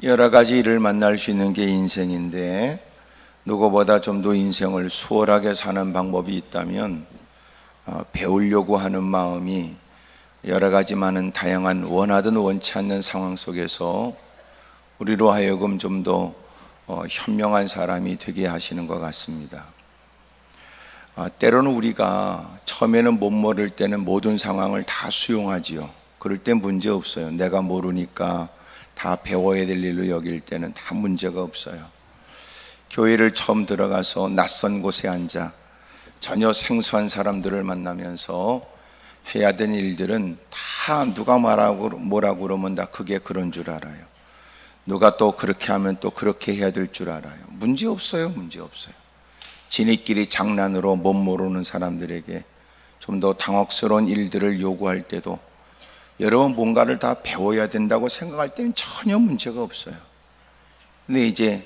여러 가지 일을 만날 수 있는 게 인생인데, 누구보다 좀 더 인생을 수월하게 사는 방법이 있다면 배우려고 하는 마음이 여러 가지 많은 다양한 원하든 원치 않는 상황 속에서 우리로 하여금 좀 더 현명한 사람이 되게 하시는 것 같습니다. 때로는 우리가 처음에는 못 모를 때는 모든 상황을 다 수용하지요. 그럴 땐 문제 없어요. 내가 모르니까 다 배워야 될 일로 여길 때는 다 문제가 없어요. 교회를 처음 들어가서 낯선 곳에 앉아 전혀 생소한 사람들을 만나면서 해야 되는 일들은 다 누가 뭐라고 그러면 다 그게 그런 줄 알아요. 누가 또 그렇게 하면 또 그렇게 해야 될 줄 알아요. 문제 없어요. 문제 없어요. 지네끼리 장난으로 못 모르는 사람들에게 좀 더 당혹스러운 일들을 요구할 때도 여러분 뭔가를 다 배워야 된다고 생각할 때는 전혀 문제가 없어요. 근데 이제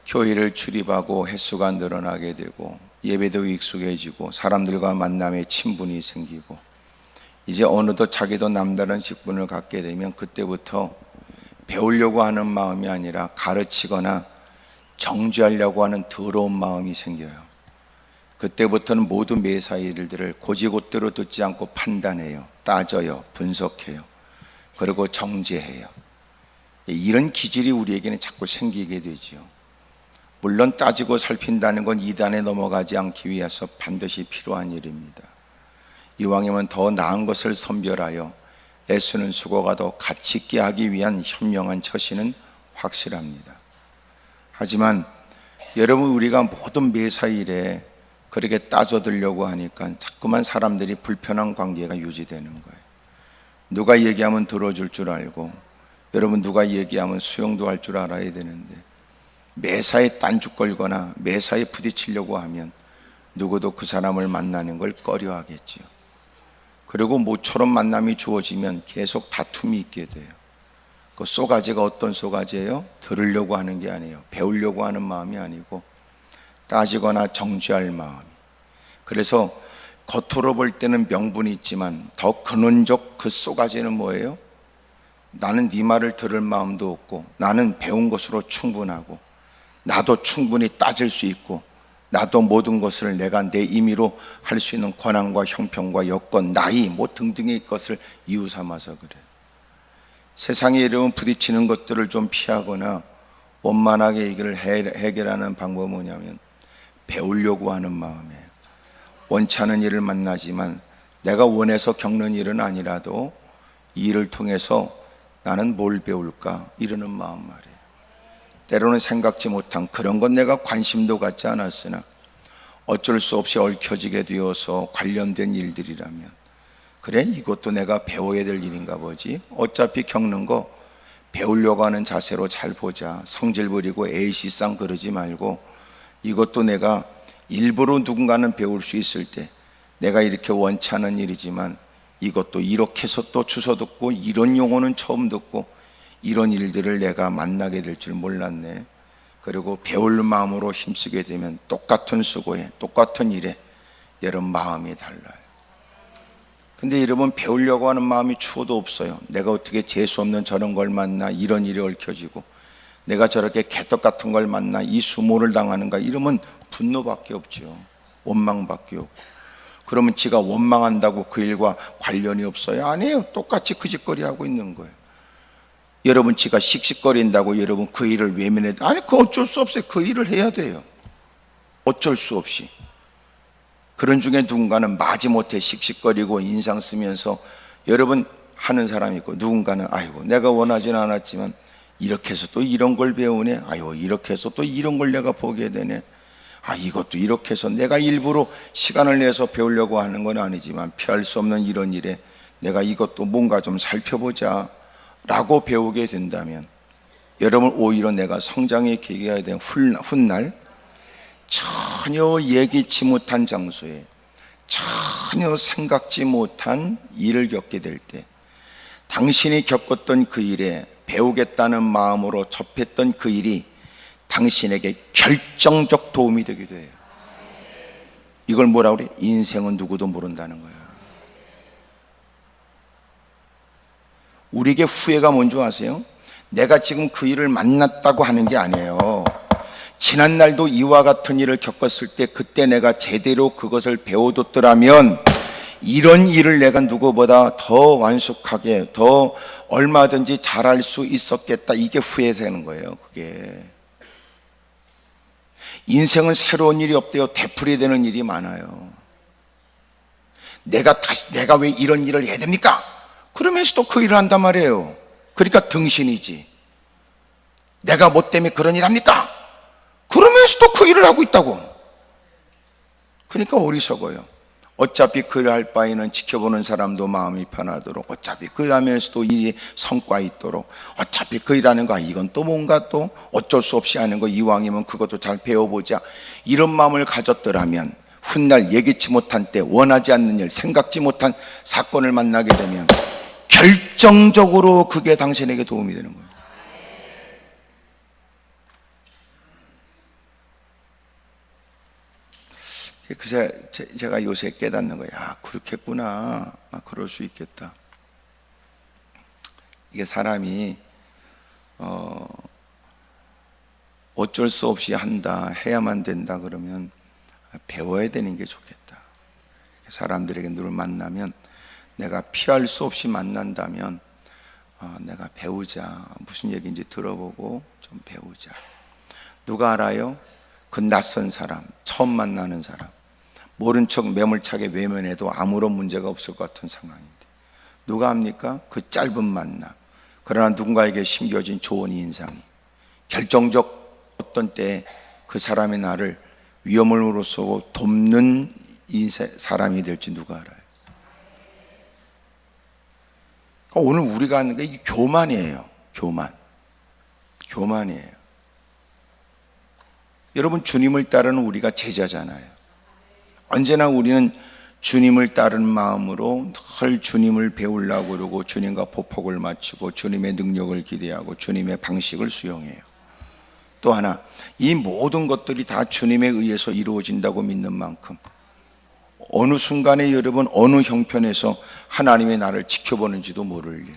교회를 출입하고 횟수가 늘어나게 되고 예배도 익숙해지고 사람들과 만남에 친분이 생기고 이제 어느덧 자기도 남다른 직분을 갖게 되면 그때부터 배우려고 하는 마음이 아니라 가르치거나 정죄하려고 하는 더러운 마음이 생겨요. 그때부터는 모든 매사의 일들을 곧이곧대로 듣지 않고 판단해요. 따져요. 분석해요. 그리고 정죄해요. 이런 기질이 우리에게는 자꾸 생기게 되지요. 물론 따지고 살핀다는 건 이단에 넘어가지 않기 위해서 반드시 필요한 일입니다. 이왕이면 더 나은 것을 선별하여 애쓰는 수고가 더 가치 있게 하기 위한 현명한 처신은 확실합니다. 하지만 여러분, 우리가 모든 매사일에 그렇게 따져들려고 하니까 자꾸만 사람들이 불편한 관계가 유지되는 거예요. 누가 얘기하면 들어줄 줄 알고, 여러분 누가 얘기하면 수용도 할 줄 알아야 되는데 매사에 딴죽 걸거나 매사에 부딪히려고 하면 누구도 그 사람을 만나는 걸 꺼려 하겠지요. 그리고 모처럼 만남이 주어지면 계속 다툼이 있게 돼요. 그 쏘가지가 어떤 쏘가지예요? 들으려고 하는 게 아니에요. 배우려고 하는 마음이 아니고 따지거나 정죄할 마음. 그래서 겉으로 볼 때는 명분이 있지만 더 근원적 그 쏘가지는 뭐예요? 나는 네 말을 들을 마음도 없고, 나는 배운 것으로 충분하고, 나도 충분히 따질 수 있고, 나도 모든 것을 내가 내 임의로 할 수 있는 권한과 형편과 여건, 나이 뭐 등등의 것을 이유 삼아서 그래요. 세상에 이르면 부딪히는 것들을 좀 피하거나 원만하게 이걸 해결하는 방법은 뭐냐면 배우려고 하는 마음이에요. 원치 않은 일을 만나지만 내가 원해서 겪는 일은 아니라도 이 일을 통해서 나는 뭘 배울까 이러는 마음 말이에요. 때로는 생각지 못한 그런 건 내가 관심도 갖지 않았으나 어쩔 수 없이 얽혀지게 되어서 관련된 일들이라면 그래, 이것도 내가 배워야 될 일인가 보지. 어차피 겪는 거 배우려고 하는 자세로 잘 보자. 성질 부리고 애시상 그러지 말고 이것도 내가 일부러 누군가는 배울 수 있을 때 내가 이렇게 원치 않은 일이지만 이것도 이렇게 해서 또 주워 듣고 이런 용어는 처음 듣고 이런 일들을 내가 만나게 될 줄 몰랐네. 그리고 배울 마음으로 힘쓰게 되면 똑같은 수고에 똑같은 일에 여러분 마음이 달라요. 근데 여러분 배우려고 하는 마음이 추워도 없어요. 내가 어떻게 재수 없는 저런 걸 만나 이런 일이 얽혀지고 내가 저렇게 개떡 같은 걸 만나 이 수모를 당하는가 이러면 분노밖에 없죠. 원망밖에 없고. 그러면 지가 원망한다고 그 일과 관련이 없어요? 아니에요. 똑같이 그 짓거리 하고 있는 거예요. 여러분 지가 씩씩거린다고 여러분 그 일을 외면해야 돼? 아니, 그 어쩔 수 없어요. 그 일을 해야 돼요. 어쩔 수 없이. 그런 중에 누군가는 마지못해 씩씩거리고 인상 쓰면서 여러분 하는 사람이 있고, 누군가는 아이고 내가 원하지는 않았지만 이렇게 해서 또 이런 걸 배우네. 아이고 이렇게 해서 또 이런 걸 내가 보게 되네. 아, 이것도 이렇게 해서 내가 일부러 시간을 내서 배우려고 하는 건 아니지만 피할 수 없는 이런 일에 내가 이것도 뭔가 좀 살펴보자 라고 배우게 된다면 여러분 오히려 내가 성장의 계기가 된 훗날 전혀 예기치 못한 장소에 전혀 생각지 못한 일을 겪게 될 때 당신이 겪었던 그 일에 배우겠다는 마음으로 접했던 그 일이 당신에게 결정적 도움이 되기도 해요. 이걸 뭐라 그래? 인생은 누구도 모른다는 거야. 우리에게 후회가 뭔지 아세요? 내가 지금 그 일을 만났다고 하는 게 아니에요. 지난날도 이와 같은 일을 겪었을 때 그때 내가 제대로 그것을 배워뒀더라면 이런 일을 내가 누구보다 더 완숙하게, 더 얼마든지 잘할 수 있었겠다. 이게 후회되는 거예요. 그게 인생은 새로운 일이 없대요. 되풀이되는 일이 많아요. 내가 왜 이런 일을 해야 됩니까? 그러면서도 그 일을 한단 말이에요. 그러니까 등신이지. 내가 뭐 때문에 그런 일 합니까? 그러면서도 그 일을 하고 있다고. 그러니까 어리석어요. 어차피 그 일 할 바에는 지켜보는 사람도 마음이 편하도록, 어차피 그 일 하면서도 이 성과 있도록, 어차피 그 일하는 거 이건 또 뭔가 또 어쩔 수 없이 하는 거, 이왕이면 그것도 잘 배워보자, 이런 마음을 가졌더라면 훗날 예기치 못한 때 원하지 않는 일, 생각지 못한 사건을 만나게 되면 결정적으로 그게 당신에게 도움이 되는 거예요. 그래서 제가 요새 깨닫는 거예요. 아, 그렇겠구나. 아, 그럴 수 있겠다. 이게 사람이 어쩔 수 없이 한다, 해야만 된다 그러면 배워야 되는 게 좋겠다. 사람들에게 늘 만나면 내가 피할 수 없이 만난다면 내가 배우자, 무슨 얘기인지 들어보고 좀 배우자. 누가 알아요? 그 낯선 사람, 처음 만나는 사람, 모른 척 매몰차게 외면해도 아무런 문제가 없을 것 같은 상황인데 누가 합니까? 그 짧은 만남, 그러나 누군가에게 심겨진 좋은 인상이 결정적 어떤 때에 그 사람이 나를 위험으로 쏘고 돕는 사람이 될지 누가 알아요? 오늘 우리가 하는 게 이게 교만이에요. 교만이에요. 여러분, 주님을 따르는 우리가 제자잖아요. 언제나 우리는 주님을 따르는 마음으로 늘 주님을 배우려고 그러고 주님과 보폭을 맞추고 주님의 능력을 기대하고 주님의 방식을 수용해요. 또 하나, 이 모든 것들이 다 주님에 의해서 이루어진다고 믿는 만큼 어느 순간에 여러분 어느 형편에서 하나님의 나를 지켜보는지도 모를 일,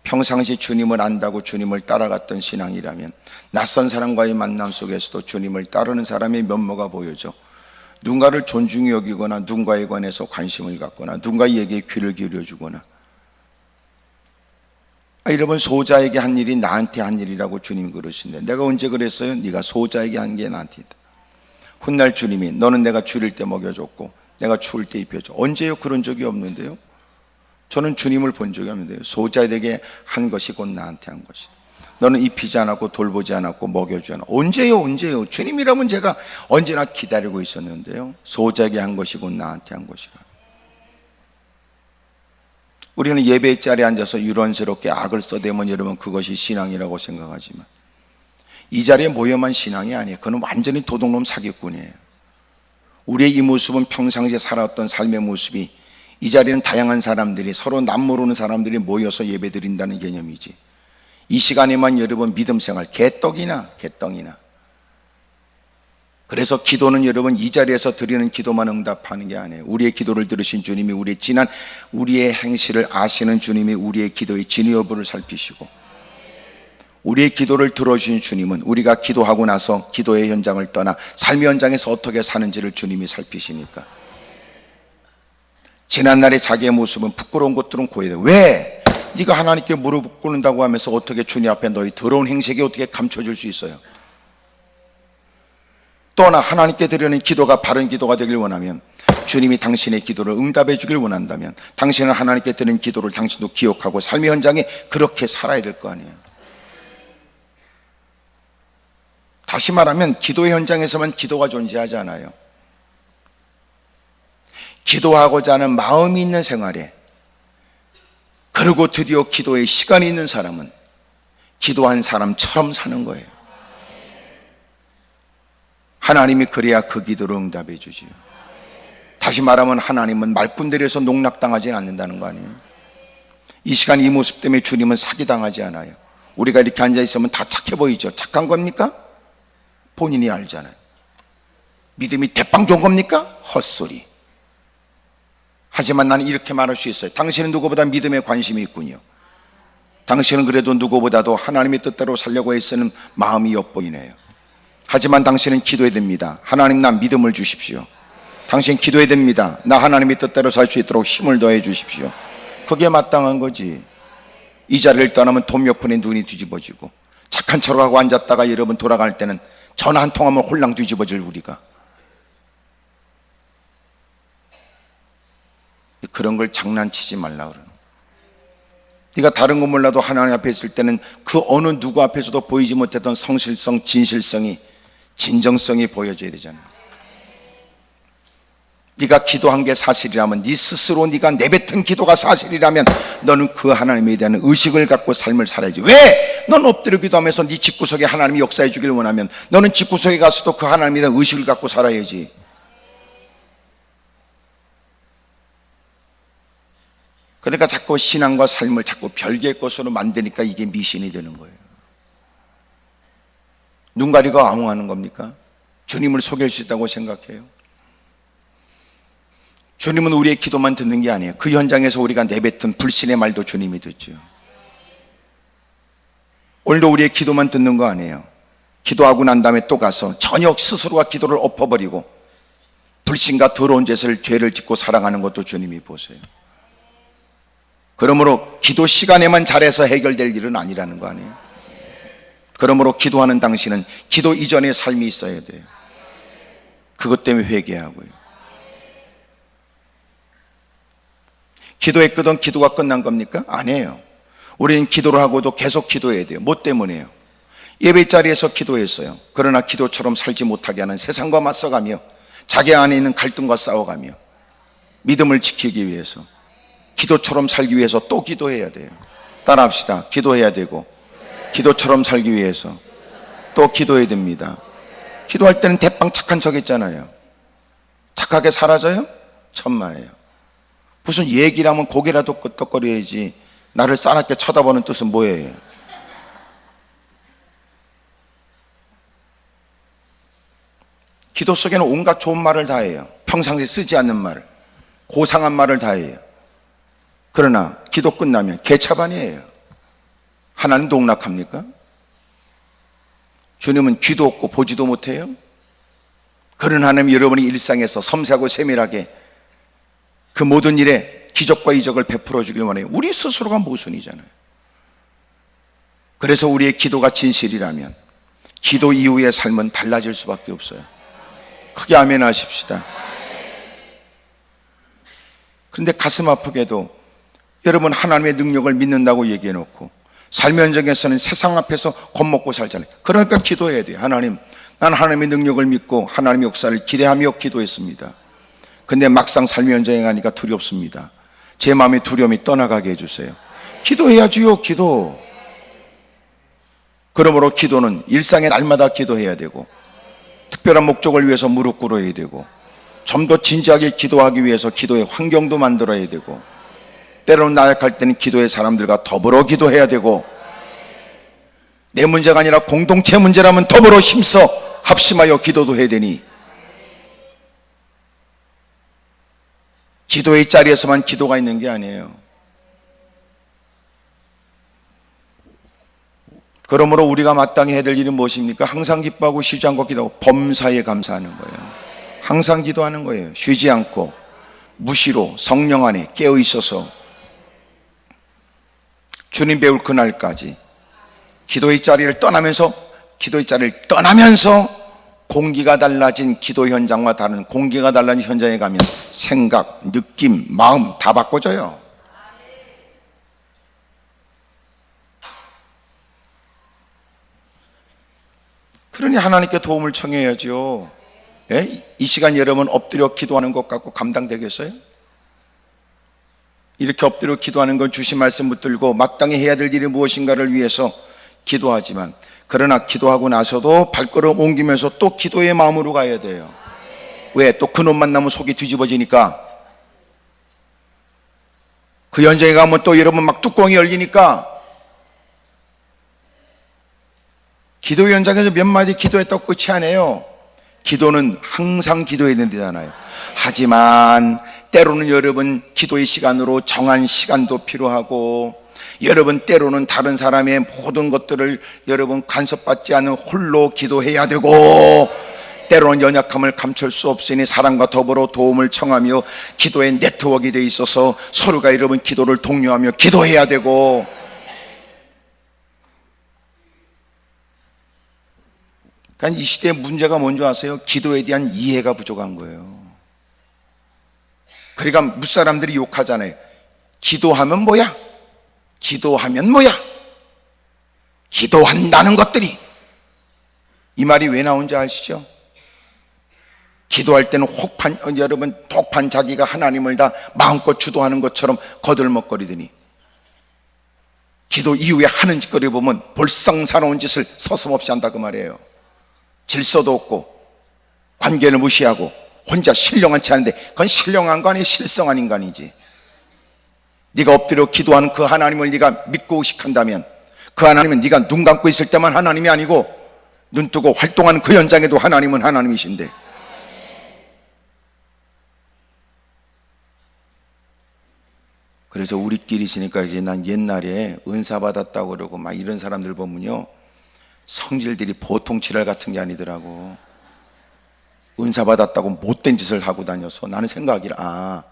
평상시 주님을 안다고 주님을 따라갔던 신앙이라면 낯선 사람과의 만남 속에서도 주님을 따르는 사람의 면모가 보여져 누군가를 존중히 여기거나 누군가에 관해서 관심을 갖거나 누군가에게 귀를 기울여주거나, 여러분, 소자에게 한 일이 나한테 한 일이라고 주님 그러신데 내가 언제 그랬어요? 네가 소자에게 한 게 나한테 있다. 훗날 주님이 너는 내가 줄일 때 먹여줬고 내가 추울 때 입혀줘. 언제요? 그런 적이 없는데요. 저는 주님을 본 적이 없는데요. 소자에게 한 것이 곧 나한테 한 것이다. 너는 입히지 않았고 돌보지 않았고 먹여주지 않았고. 언제요? 주님이라면 제가 언제나 기다리고 있었는데요. 소자에게 한 것이 곧 나한테 한 것이라. 우리는 예배의 자리에 앉아서 유런스럽게 악을 써대면 여러분 그것이 신앙이라고 생각하지만 이 자리에 모여만 신앙이 아니에요. 그건 완전히 도둑놈 사기꾼이에요. 우리의 이 모습은 평상시에 살아왔던 삶의 모습이, 이 자리는 다양한 사람들이, 서로 남모르는 사람들이 모여서 예배 드린다는 개념이지, 이 시간에만 여러분 믿음 생활 개떡이나. 그래서 기도는 여러분 이 자리에서 드리는 기도만 응답하는 게 아니에요. 우리의 기도를 들으신 주님이, 우리의 행실을 아시는 주님이 우리의 기도의 진위 여부를 살피시고, 우리의 기도를 들어주신 주님은 우리가 기도하고 나서 기도의 현장을 떠나 삶의 현장에서 어떻게 사는지를 주님이 살피시니까 지난날의 자기의 모습은 부끄러운 것들은 고해야 돼. 왜? 네가 하나님께 무릎 꿇는다고 하면서 어떻게 주님 앞에 너희 더러운 행색이 어떻게 감춰질 수 있어요? 또나 하나님께 드리는 기도가 바른 기도가 되길 원하면, 주님이 당신의 기도를 응답해 주길 원한다면 당신은 하나님께 드리는 기도를 당신도 기억하고 삶의 현장에 그렇게 살아야 될 거 아니에요. 다시 말하면 기도의 현장에서만 기도가 존재하지 않아요. 기도하고자 하는 마음이 있는 생활에, 그리고 드디어 기도의 시간이 있는 사람은 기도한 사람처럼 사는 거예요. 하나님이 그래야 그 기도를 응답해 주지요. 다시 말하면 하나님은 말꾼들에서 농락당하지 않는다는 거 아니에요. 이 시간 이 모습 때문에 주님은 사기당하지 않아요. 우리가 이렇게 앉아있으면 다 착해 보이죠. 착한 겁니까? 본인이 알잖아요. 믿음이 대빵 좋은 겁니까? 헛소리. 하지만 나는 이렇게 말할 수 있어요. 당신은 누구보다 믿음에 관심이 있군요. 당신은 그래도 누구보다도 하나님의 뜻대로 살려고 애쓰는 마음이 엿보이네요. 하지만 당신은 기도해야 됩니다. 하나님, 나 믿음을 주십시오. 당신 기도해야 됩니다. 나 하나님의 뜻대로 살 수 있도록 힘을 더해 주십시오. 그게 마땅한 거지. 이 자리를 떠나면 돔옆에 눈이 뒤집어지고 착한 척을 하고 앉았다가 여러분 돌아갈 때는 전화 한 통하면 홀랑 뒤집어질 우리가, 그런 걸 장난치지 말라 그러는. 네가 다른 건 몰라도 하나님 앞에 있을 때는 그 어느 누구 앞에서도 보이지 못했던 성실성, 진실성이, 진정성이 보여져야 되잖아. 네가 기도한 게 사실이라면, 네 스스로 네가 내뱉은 기도가 사실이라면 너는 그 하나님에 대한 의식을 갖고 삶을 살아야지. 왜? 넌 엎드려 기도하면서 네 집구석에 하나님이 역사해 주길 원하면 너는 집구석에 가서도 그 하나님에 대한 의식을 갖고 살아야지. 그러니까 자꾸 신앙과 삶을 자꾸 별개의 것으로 만드니까 이게 미신이 되는 거예요. 눈 가리고 암호하는 겁니까? 주님을 속일 수 있다고 생각해요? 주님은 우리의 기도만 듣는 게 아니에요. 그 현장에서 우리가 내뱉은 불신의 말도 주님이 듣죠. 오늘도 우리의 기도만 듣는 거 아니에요. 기도하고 난 다음에 또 가서 전혀 스스로가 기도를 엎어버리고 불신과 더러운 죄를 짓고 살아가는 것도 주님이 보세요. 그러므로 기도 시간에만 잘해서 해결될 일은 아니라는 거 아니에요. 그러므로 기도하는 당신은 기도 이전의 삶이 있어야 돼요. 그것 때문에 회개하고요. 기도했거든 기도가 끝난 겁니까? 아니에요. 우리는 기도를 하고도 계속 기도해야 돼요. 뭐 때문에요? 예배 자리에서 기도했어요. 그러나 기도처럼 살지 못하게 하는 세상과 맞서가며 자기 안에 있는 갈등과 싸워가며 믿음을 지키기 위해서, 기도처럼 살기 위해서 또 기도해야 돼요. 따라합시다. 기도해야 되고 기도처럼 살기 위해서 또 기도해야 됩니다. 기도할 때는 대빵 착한 척 했잖아요. 착하게 사라져요? 천만에요. 무슨 얘기를 하면 고개라도 끄덕거려야지 나를 싸납게 쳐다보는 뜻은 뭐예요? 기도 속에는 온갖 좋은 말을 다 해요. 평상시에 쓰지 않는 말, 고상한 말을 다 해요. 그러나 기도 끝나면 개차반이에요. 하나님 농락합니까? 주님은 귀도 없고 보지도 못해요? 그런 하나님, 여러분이 일상에서 섬세하고 세밀하게 그 모든 일에 기적과 이적을 베풀어 주길 원해요. 우리 스스로가 모순이잖아요. 그래서 우리의 기도가 진실이라면 기도 이후의 삶은 달라질 수밖에 없어요. 크게 아멘 하십시다. 그런데 가슴 아프게도 여러분, 하나님의 능력을 믿는다고 얘기해 놓고 삶의 현장에서는 세상 앞에서 겁먹고 살잖아요. 그러니까 기도해야 돼요. 하나님, 난 하나님의 능력을 믿고 하나님의 역사를 기대하며 기도했습니다. 근데 막상 삶의 현장에 가니까 두렵습니다. 제 마음의 두려움이 떠나가게 해주세요. 기도해야지요. 기도. 그러므로 기도는 일상의 날마다 기도해야 되고, 특별한 목적을 위해서 무릎 꿇어야 되고, 좀 더 진지하게 기도하기 위해서 기도의 환경도 만들어야 되고, 때로는 나약할 때는 기도의 사람들과 더불어 기도해야 되고, 내 문제가 아니라 공동체 문제라면 더불어 힘써 합심하여 기도도 해야 되니, 기도의 자리에서만 기도가 있는 게 아니에요. 그러므로 우리가 마땅히 해야 될 일은 무엇입니까? 항상 기뻐하고 쉬지 않고 기도하고 범사에 감사하는 거예요. 항상 기도하는 거예요. 쉬지 않고 무시로 성령 안에 깨어 있어서 주님 배울 그날까지 기도의 자리를 떠나면서 공기가 달라진 기도 현장과 다른 공기가 달라진 현장에 가면 생각, 느낌, 마음 다 바꿔져요. 그러니 하나님께 도움을 청해야죠. 예? 이 시간 여러분 엎드려 기도하는 것 갖고 감당되겠어요? 이렇게 엎드려 기도하는 건 주신 말씀 붙들고 마땅히 해야 될 일이 무엇인가를 위해서 기도하지만, 그러나 기도하고 나서도 발걸음 옮기면서 또 기도의 마음으로 가야 돼요. 왜? 또 그놈 만나면 속이 뒤집어지니까. 그 현장에 가면 또 여러분 막 뚜껑이 열리니까. 기도 현장에서 몇 마디 기도했다고 끝이 아니에요. 기도는 항상 기도해야 된다잖아요. 하지만 때로는 여러분 기도의 시간으로 정한 시간도 필요하고 여러분, 때로는 다른 사람의 모든 것들을 여러분 간섭받지 않는 홀로 기도해야 되고, 때로는 연약함을 감출 수 없으니 사람과 더불어 도움을 청하며 기도의 네트워크가 되어 있어서 서로가 여러분 기도를 독려하며 기도해야 되고, 그러니까 이 시대의 문제가 뭔지 아세요? 기도에 대한 이해가 부족한 거예요. 그러니까 무사람들이 욕하잖아요. 기도하면 뭐야? 기도하면 뭐야? 기도한다는 것들이. 이 말이 왜 나온지 아시죠? 기도할 때는 여러분 독판 자기가 하나님을 다 마음껏 주도하는 것처럼 거들먹거리더니 기도 이후에 하는 짓거리 보면 볼썽사나운 짓을 서슴없이 한다 그 말이에요. 질서도 없고 관계를 무시하고 혼자 신령한 체 하는데, 그건 신령한 거 아니에요. 실성한 인간이지. 네가 엎드려 기도하는 그 하나님을 네가 믿고 의식한다면, 그 하나님은 네가 눈 감고 있을 때만 하나님이 아니고 눈 뜨고 활동하는 그 현장에도 하나님은 하나님이신데, 그래서 우리끼리 있으니까 이제 난 옛날에 은사 받았다고 그러고 막 이런 사람들 보면요, 성질들이 보통 지랄 같은 게 아니더라고. 은사 받았다고 못된 짓을 하고 다녀서 나는 생각이라,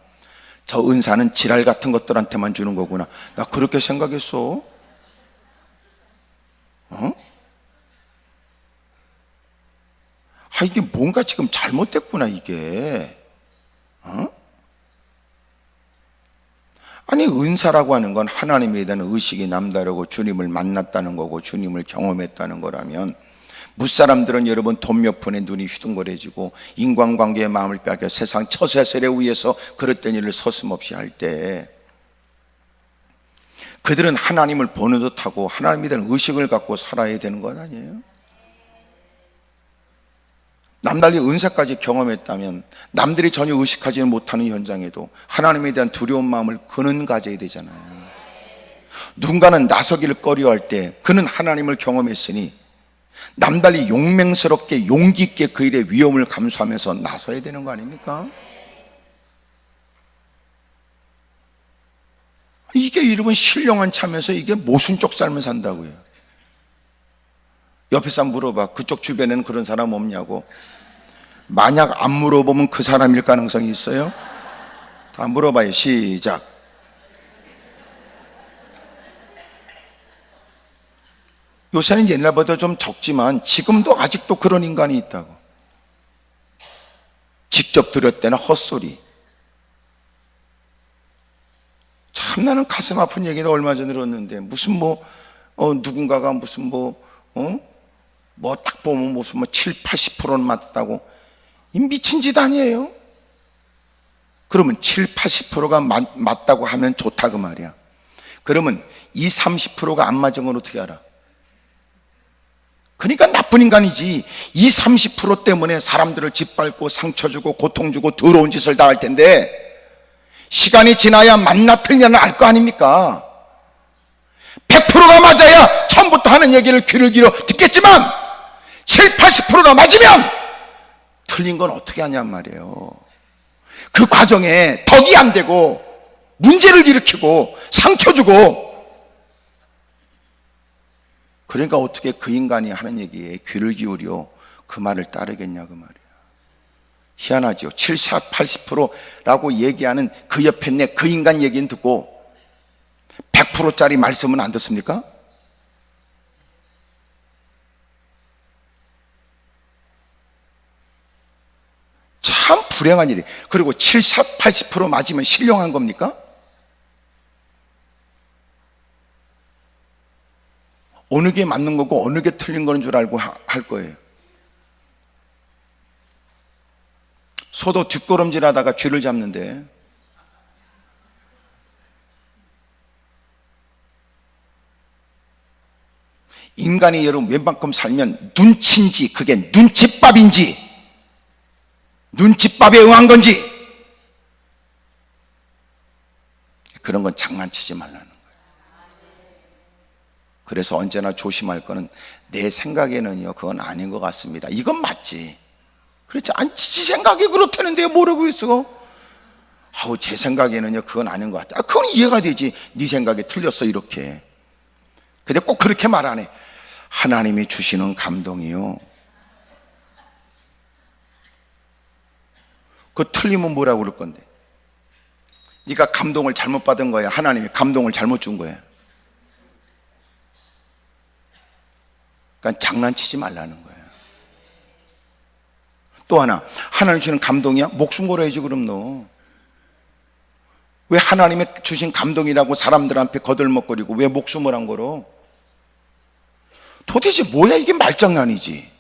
저 은사는 지랄 같은 것들한테만 주는 거구나. 나 그렇게 생각했어. 이게 뭔가 지금 잘못됐구나 이게. 아니, 은사라고 하는 건 하나님에 대한 의식이 남다르고 주님을 만났다는 거고 주님을 경험했다는 거라면, 무사람들은 여러분 돈 몇 푼에 눈이 휘둥그레지고 인간관계의 마음을 빼앗겨 세상 처세설에 의해서 그릇된 일을 서슴없이 할 때, 그들은 하나님을 보는 듯하고 하나님에 대한 의식을 갖고 살아야 되는 것 아니에요? 남달리 은사까지 경험했다면 남들이 전혀 의식하지 못하는 현장에도 하나님에 대한 두려운 마음을 그는 가져야 되잖아요. 누군가는 나서기를 꺼려할 때 그는 하나님을 경험했으니 남달리 용맹스럽게 용기 있게 그 일의 위험을 감수하면서 나서야 되는 거 아닙니까? 이게 여러분 신령한 참에서 이게 모순적 삶을 산다고요. 옆에 사람 물어봐. 그쪽 주변에는 그런 사람 없냐고. 만약 안 물어보면 그 사람일 가능성이 있어요? 다 물어봐요. 시작. 요새는 옛날보다 좀 적지만 지금도 아직도 그런 인간이 있다고. 직접 들었대나 헛소리. 참 나는 가슴 아픈 얘기도 얼마 전에 들었는데, 무슨 누군가가 무슨 딱 보면 무슨 7, 80%는 맞다고. 이 미친 짓 아니에요? 그러면 7, 80%가 맞다고 하면 좋다 그 말이야. 그러면 이 30%가 안 맞은 건 어떻게 알아? 그러니까 나쁜 인간이지. 이 30% 때문에 사람들을 짓밟고 상처 주고 고통 주고 더러운 짓을 다 할 텐데, 시간이 지나야 맞나 틀냐는 알 거 아닙니까? 100%가 맞아야 처음부터 하는 얘기를 귀를 기울여 듣겠지만 7, 80%가 맞으면 틀린 건 어떻게 하냔 말이에요. 그 과정에 덕이 안 되고 문제를 일으키고 상처 주고, 그러니까 어떻게 그 인간이 하는 얘기에 귀를 기울여 그 말을 따르겠냐 그 말이야. 희한하죠. 70, 80%라고 얘기하는 그 옆에 있는 그 인간 얘기는 듣고 100%짜리 말씀은 안 듣습니까? 참 불행한 일이. 그리고 70, 80% 맞으면 신령한 겁니까? 어느 게 맞는 거고 어느 게 틀린 거는 줄 알고 할 거예요. 소도 뒷걸음질 하다가 쥐를 잡는데, 인간이 여러분 웬만큼 살면 눈치인지 그게 눈칫밥인지 눈칫밥에 응한 건지, 그런 건 장난치지 말라는 거예요. 그래서 언제나 조심할 거는, 내 생각에는요 그건 아닌 것 같습니다, 이건 맞지. 그렇지. 아니 지 생각이 그렇다는데 뭐라고 했어? 아우 제 생각에는요 그건 아닌 것 같아. 그건 이해가 되지. 네 생각이 틀렸어 이렇게. 근데 꼭 그렇게 말 안 해. 하나님이 주시는 감동이요, 그거 틀리면 뭐라고 그럴 건데. 네가 감동을 잘못 받은 거야, 하나님이 감동을 잘못 준 거야. 그러니까 장난치지 말라는 거야. 또 하나, 하나님 주시는 감동이야? 목숨 걸어야지. 그럼 너 왜 하나님이 주신 감동이라고 사람들한테 거들먹거리고 왜 목숨을 안 걸어? 도대체 뭐야 이게? 말장난이지.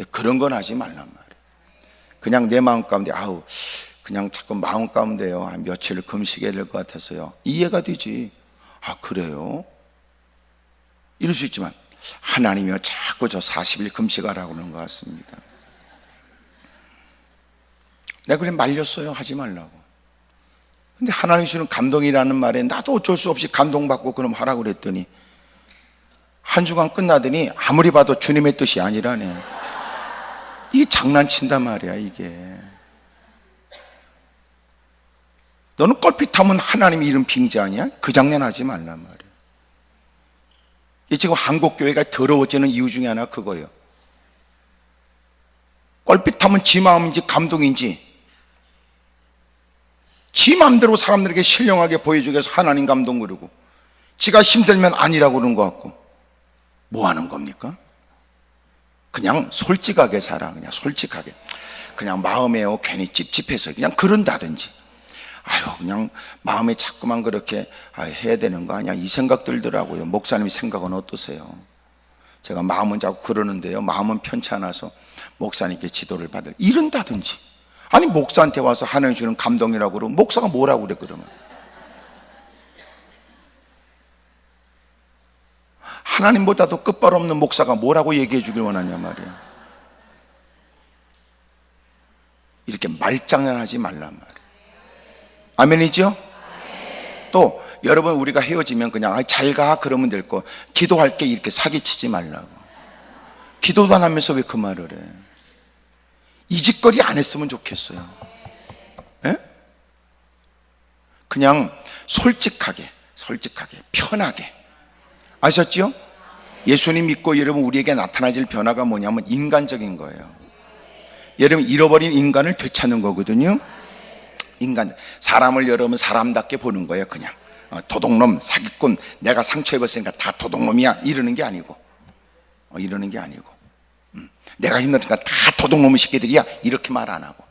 그런 건 하지 말란 말이야. 그냥 내 마음 가운데 아우 그냥 자꾸 마음 가운데요 한 며칠 금식해야 될 것 같아서요, 이해가 되지. 아 그래요? 이럴 수 있지만 하나님이요 자꾸 저 40일 금식하라고 그러는 것 같습니다. 내가 그래 말렸어요, 하지 말라고. 근데 하나님 주는 감동이라는 말에 나도 어쩔 수 없이 감동받고 그럼 하라고 그랬더니 한 주간 끝나더니 아무리 봐도 주님의 뜻이 아니라네. 이게 장난친단 말이야 이게. 너는 껄핏하면 하나님 이름 빙자 아니야? 그 장난 하지 말란 말이야. 이 지금 한국 교회가 더러워지는 이유 중에 하나 그거예요. 껄핏하면 지 마음인지 감동인지 지 마음대로 사람들에게 신령하게 보여주기 위해서 하나님 감동 그러고 지가 힘들면 아니라고 그러는 것 같고 뭐 하는 겁니까? 그냥 솔직하게 살아. 그냥 솔직하게 그냥 마음에요 괜히 찝찝해서 그냥 그런다든지, 아유 그냥 마음에 자꾸만 그렇게 해야 되는 거 아니야 이 생각 들더라고요. 목사님 생각은 어떠세요? 제가 마음은 자꾸 그러는데요 마음은 편치 않아서 목사님께 지도를 받을 이런다든지. 아니 목사한테 와서 하나님 주는 감동이라고 그러면 목사가 뭐라고 그래 그러면? 하나님보다도 끝발 없는 목사가 뭐라고 얘기해 주길 원하냐 말이야. 이렇게 말장난하지 말란 말이야. 아멘이죠? 또 여러분 우리가 헤어지면 그냥 잘 가 그러면 될 거, 기도할게 이렇게 사기치지 말라고. 기도도 안 하면서 왜 그 말을 해? 이 짓거리 안 했으면 좋겠어요. 에? 그냥 솔직하게 편하게. 아셨죠? 예수님 믿고 여러분 우리에게 나타나질 변화가 뭐냐면 인간적인 거예요. 여러분 잃어버린 인간을 되찾는 거거든요. 인간, 사람을 여러분 사람답게 보는 거예요. 그냥 도둑놈, 사기꾼, 내가 상처 입었으니까 다 도둑놈이야 이러는 게 아니고, 내가 힘드니까 다 도둑놈의 새끼들이야 이렇게 말 안 하고,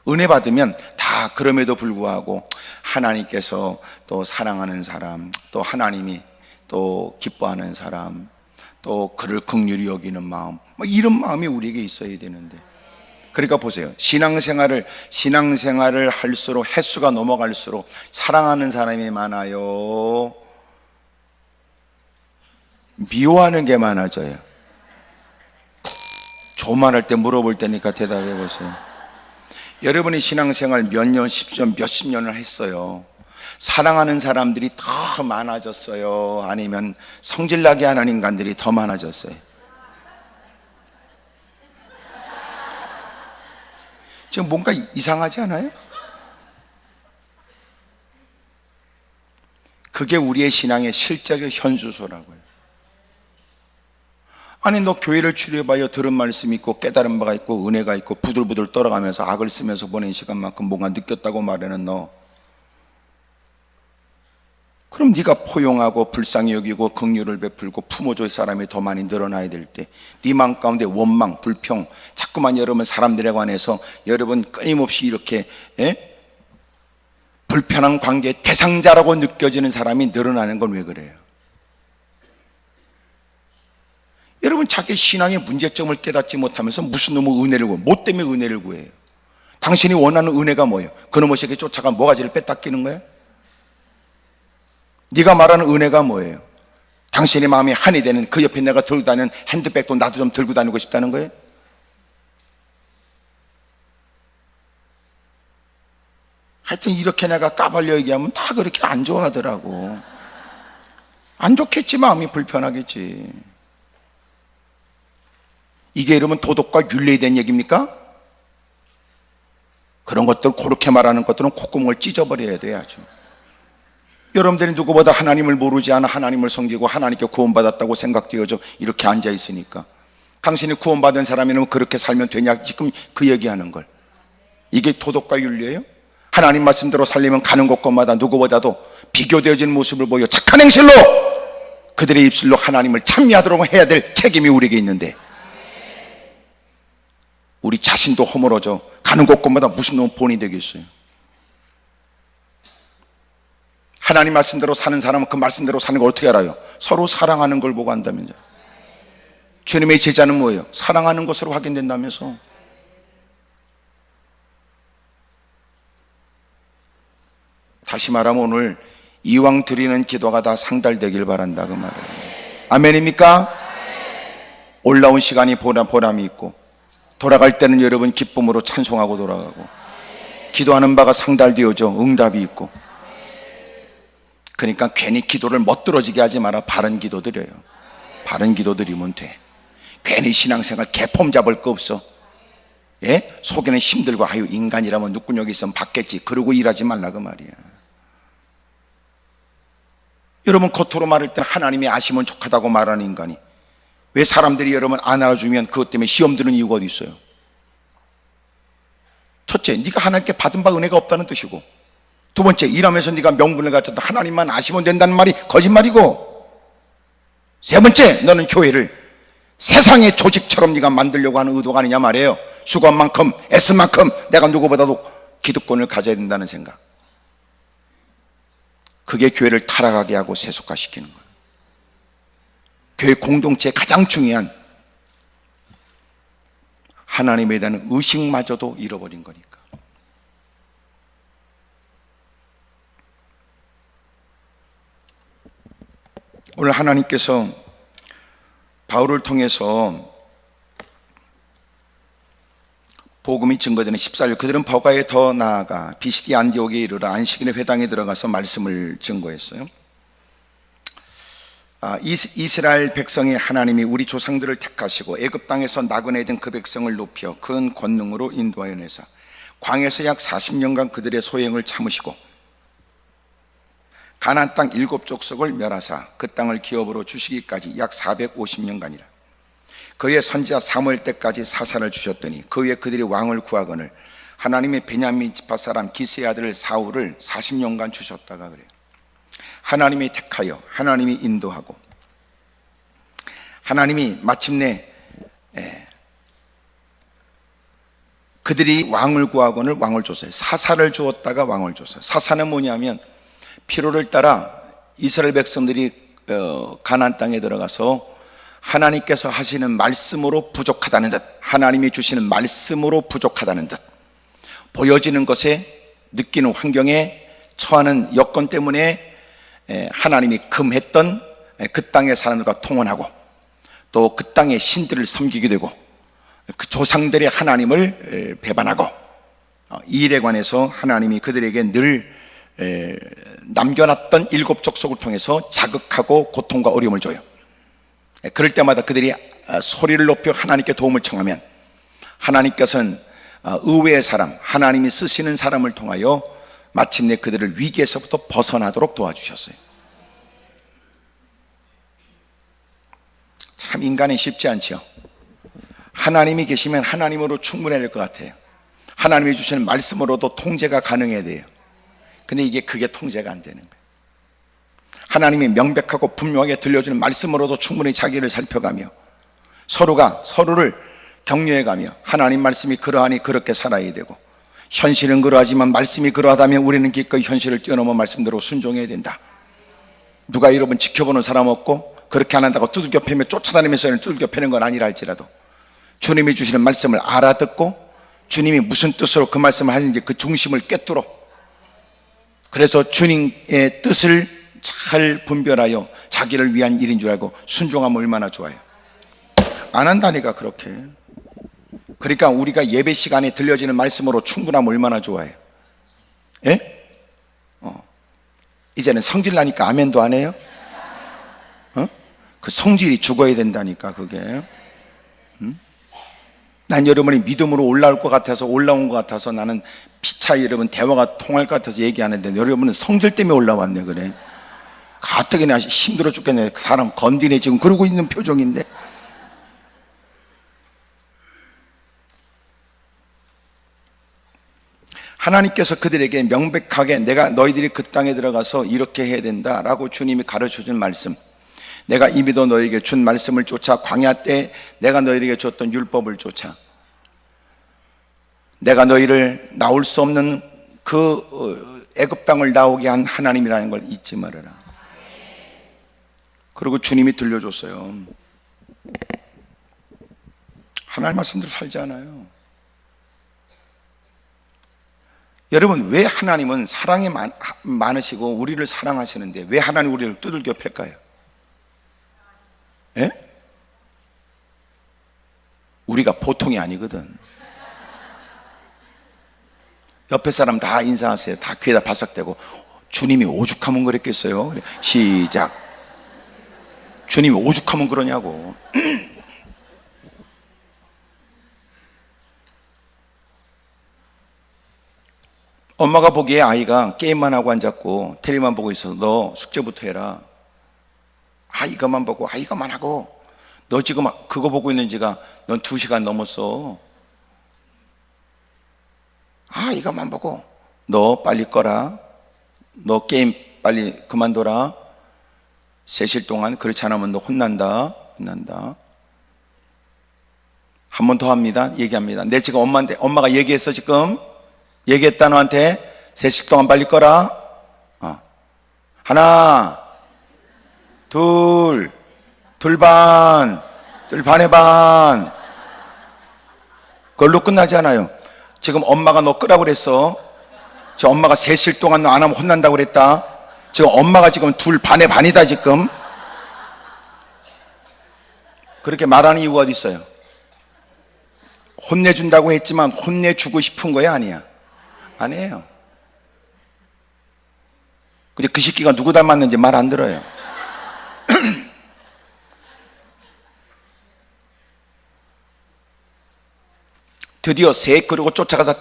은혜 받으면 다 그럼에도 불구하고 하나님께서 또 사랑하는 사람, 또 하나님이 또 기뻐하는 사람, 또 그를 긍휼히 여기는 마음, 이런 마음이 우리에게 있어야 되는데. 그러니까 보세요, 신앙생활을 할수록 횟수가 넘어갈수록 사랑하는 사람이 많아요, 미워하는 게 많아져요? 조만할 때 물어볼 테니까 대답해 보세요. 여러분이 신앙생활 몇 년, 10년, 몇십 년을 했어요. 사랑하는 사람들이 더 많아졌어요? 아니면 성질나게 하는 인간들이 더 많아졌어요? 지금 뭔가 이상하지 않아요? 그게 우리의 신앙의 실제적 현주소라고요. 아니 너 교회를 출입하여 들은 말씀이 있고 깨달은 바가 있고 은혜가 있고 부들부들 떨어가면서 악을 쓰면서 보낸 시간만큼 뭔가 느꼈다고 말하는 너, 그럼 네가 포용하고 불쌍히 여기고 긍휼을 베풀고 품어줄 사람이 더 많이 늘어나야 될 때, 네 마음 가운데 원망, 불평, 자꾸만 여러분 사람들에 관해서 여러분 끊임없이 이렇게 불편한 관계의 대상자라고 느껴지는 사람이 늘어나는 건 왜 그래요? 여러분 자기 신앙의 문제점을 깨닫지 못하면서 무슨 놈의 은혜를 구해요? 뭐 때문에 은혜를 구해요? 당신이 원하는 은혜가 뭐예요? 그놈의 새끼 쫓아가 모가지를 빼앗기는 거예요? 네가 말하는 은혜가 뭐예요? 당신의 마음이 한이 되는 그 옆에 내가 들고 다니는 핸드백도 나도 좀 들고 다니고 싶다는 거예요? 하여튼 이렇게 내가 까발려 얘기하면 다 그렇게 안 좋아하더라고. 안 좋겠지, 마음이 불편하겠지. 이게 여러분 도덕과 윤리에 대한 얘기입니까? 그런 것들, 그렇게 말하는 것들은 콧구멍을 찢어버려야 돼요. 아주. 여러분들이 누구보다 하나님을 모르지 않아 하나님을 섬기고 하나님께 구원받았다고 생각되어져 이렇게 앉아 있으니까, 당신이 구원받은 사람이면 그렇게 살면 되냐, 지금 그 얘기하는 걸. 이게 도덕과 윤리예요? 하나님 말씀대로 살려면 가는 곳곳마다 누구보다도 비교되어지는 모습을 보여 착한 행실로 그들의 입술로 하나님을 찬미하도록 해야 될 책임이 우리에게 있는데, 우리 자신도 허물어져 가는 곳곳마다 무슨 놈 본이 되겠어요? 하나님 말씀대로 사는 사람은 그 말씀대로 사는 걸 어떻게 알아요? 서로 사랑하는 걸 보고 안다면서. 주님의 제자는 뭐예요? 사랑하는 것으로 확인된다면서. 다시 말하면 오늘 이왕 드리는 기도가 다 상달되길 바란다 그 말이에요. 아멘입니까? 올라온 시간이 보람이 있고, 돌아갈 때는 여러분 기쁨으로 찬송하고 돌아가고, 기도하는 바가 상달되어져 응답이 있고. 그러니까 괜히 기도를 멋들어지게 하지 마라. 바른 기도 드려요. 바른 기도 드리면 돼. 괜히 신앙생활 개폼 잡을 거 없어. 예? 속에는 힘들고 아유 인간이라면 누구력이 있으면 받겠지 그러고 일하지 말라 그 말이야. 여러분 겉으로 말할 때 하나님이 아시면 족하다고 말하는 인간이 왜 사람들이 여러분 안 알아주면 그것 때문에 시험 드는 이유가 어디 있어요? 첫째, 네가 하나님께 받은 바 은혜가 없다는 뜻이고, 두 번째, 일하면서 네가 명분을 갖췄다 하나님만 아시면 된다는 말이 거짓말이고, 세 번째, 너는 교회를 세상의 조직처럼 네가 만들려고 하는 의도가 아니냐 말이에요. 수고한 만큼 애쓴 만큼 내가 누구보다도 기득권을 가져야 된다는 생각. 그게 교회를 타락하게 하고 세속화시키는 거예요. 교회 공동체의 가장 중요한 하나님에 대한 의식마저도 잃어버린 거니까. 오늘 하나님께서 바울을 통해서 복음이 증거되는 14절, 그들은 버가에 더 나아가 비시디 안디옥에 이르러 안식일의 회당에 들어가서 말씀을 증거했어요. 이스라엘 백성의 하나님이 우리 조상들을 택하시고 애굽 땅에서 나그네 된 그 백성을 높여 큰 권능으로 인도하여 내사 광야에서 약 40년간 그들의 소행을 참으시고 가나안 땅 7족속을 멸하사 그 땅을 기업으로 주시기까지 약 450년간이라. 그의 선지자 사무엘 때까지 사사를 주셨더니 그 위에 그들이 왕을 구하거늘 하나님의 베냐민 지파 사람 기스의 아들 사울을 40년간 주셨다가 그래요. 하나님이 택하여 하나님이 인도하고 하나님이 마침내 그들이 왕을 구하거늘 왕을 줬어요. 사사를 주었다가 왕을 줬어요. 사사는 뭐냐면 필요를 따라 이스라엘 백성들이 가나안 땅에 들어가서 하나님께서 하시는 말씀으로 부족하다는 듯, 하나님이 주시는 말씀으로 부족하다는 듯 보여지는 것에, 느끼는 환경에 처하는 여건 때문에 하나님이 금했던 그 땅의 사람들과 통혼하고 또 그 땅의 신들을 섬기게 되고 그 조상들의 하나님을 배반하고, 이 일에 관해서 하나님이 그들에게 늘 남겨놨던 7족속을 통해서 자극하고 고통과 어려움을 줘요. 그럴 때마다 그들이 소리를 높여 하나님께 도움을 청하면 하나님께서는 의외의 사람, 하나님이 쓰시는 사람을 통하여 마침내 그들을 위기에서부터 벗어나도록 도와주셨어요. 참 인간이 쉽지 않죠. 하나님이 계시면 하나님으로 충분해야 될 것 같아요. 하나님이 주시는 말씀으로도 통제가 가능해야 돼요. 근데 그게 통제가 안 되는 거예요. 하나님이 명백하고 분명하게 들려주는 말씀으로도 충분히 자기를 살펴가며 서로가 서로를 격려해가며 하나님 말씀이 그러하니 그렇게 살아야 되고, 현실은 그러하지만 말씀이 그러하다면 우리는 기꺼이 현실을 뛰어넘어 말씀대로 순종해야 된다. 누가 여러분 지켜보는 사람 없고 그렇게 안 한다고 두들겨 패며 쫓아다니면서 두들겨 패는 건 아니라 할지라도 주님이 주시는 말씀을 알아듣고 주님이 무슨 뜻으로 그 말씀을 하는지 그 중심을 꿰뚫어, 그래서 주님의 뜻을 잘 분별하여 자기를 위한 일인 줄 알고 순종하면 얼마나 좋아요. 안 한다니까 그렇게. 그러니까 우리가 예배 시간에 들려지는 말씀으로 충분하면 얼마나 좋아요. 예? 이제는 성질 나니까 아멘도 안 해요? 그 성질이 죽어야 된다니까 그게. 난 여러분이 믿음으로 올라올 것 같아서, 올라온 것 같아서, 나는 피차 여러분 대화가 통할 것 같아서 얘기하는데, 여러분은 성질 때문에 올라왔네. 그래, 가뜩 이나 힘들어 죽겠네. 사람 건디네 지금 그러고 있는 표정인데. 하나님께서 그들에게 명백하게 내가 너희들이 그 땅에 들어가서 이렇게 해야 된다라고 주님이 가르쳐준 말씀, 내가 이미도 너희에게 준 말씀을 쫓아 광야 때 내가 너희에게 줬던 율법을 쫓아 내가 너희를 나올 수 없는 그 애굽 땅을 나오게 한 하나님이라는 걸 잊지 말아라. 그리고 주님이 들려줬어요. 하나님 말씀대로 살지 않아요. 여러분, 왜 하나님은 사랑이 많으시고 우리를 사랑하시는데 왜 하나님 우리를 두들겨 팰까요? 예? 우리가 보통이 아니거든. 옆에 사람 다 인사하세요. 다 귀에다 바싹대고. 주님이 오죽하면 그랬겠어요? 시작. 주님이 오죽하면 그러냐고. 엄마가 보기에 아이가 게임만 하고 앉았고 텔레비만 보고 있어서 너 숙제부터 해라. 이것만 보고 이것만 하고, 너 지금 그거 보고 있는 지가 넌 2시간 넘었어. 이것만 보고 너 빨리 꺼라. 너 게임 빨리 그만둬라. 3시 동안 그렇지 않으면 너 혼난다. 한 번 더 합니다. 얘기합니다. 내 지금 엄마가 얘기했어. 지금 얘기했다. 너한테 3시 동안 빨리 꺼라. 하나, 둘 반, 둘 반의 반. 그걸로 끝나지 않아요. 지금 엄마가 너 끄라고 그랬어. 저 엄마가 3시 동안 너 안 하면 혼난다고 그랬다. 지금 엄마가 지금 둘 반의 반이다. 지금 그렇게 말하는 이유가 어디 있어요? 혼내준다고 했지만 혼내주고 싶은 거야, 아니야? 아니에요. 근데 그 새끼가 누구 닮았는지 말 안 들어요. 드디어 새 그러고 쫓아가서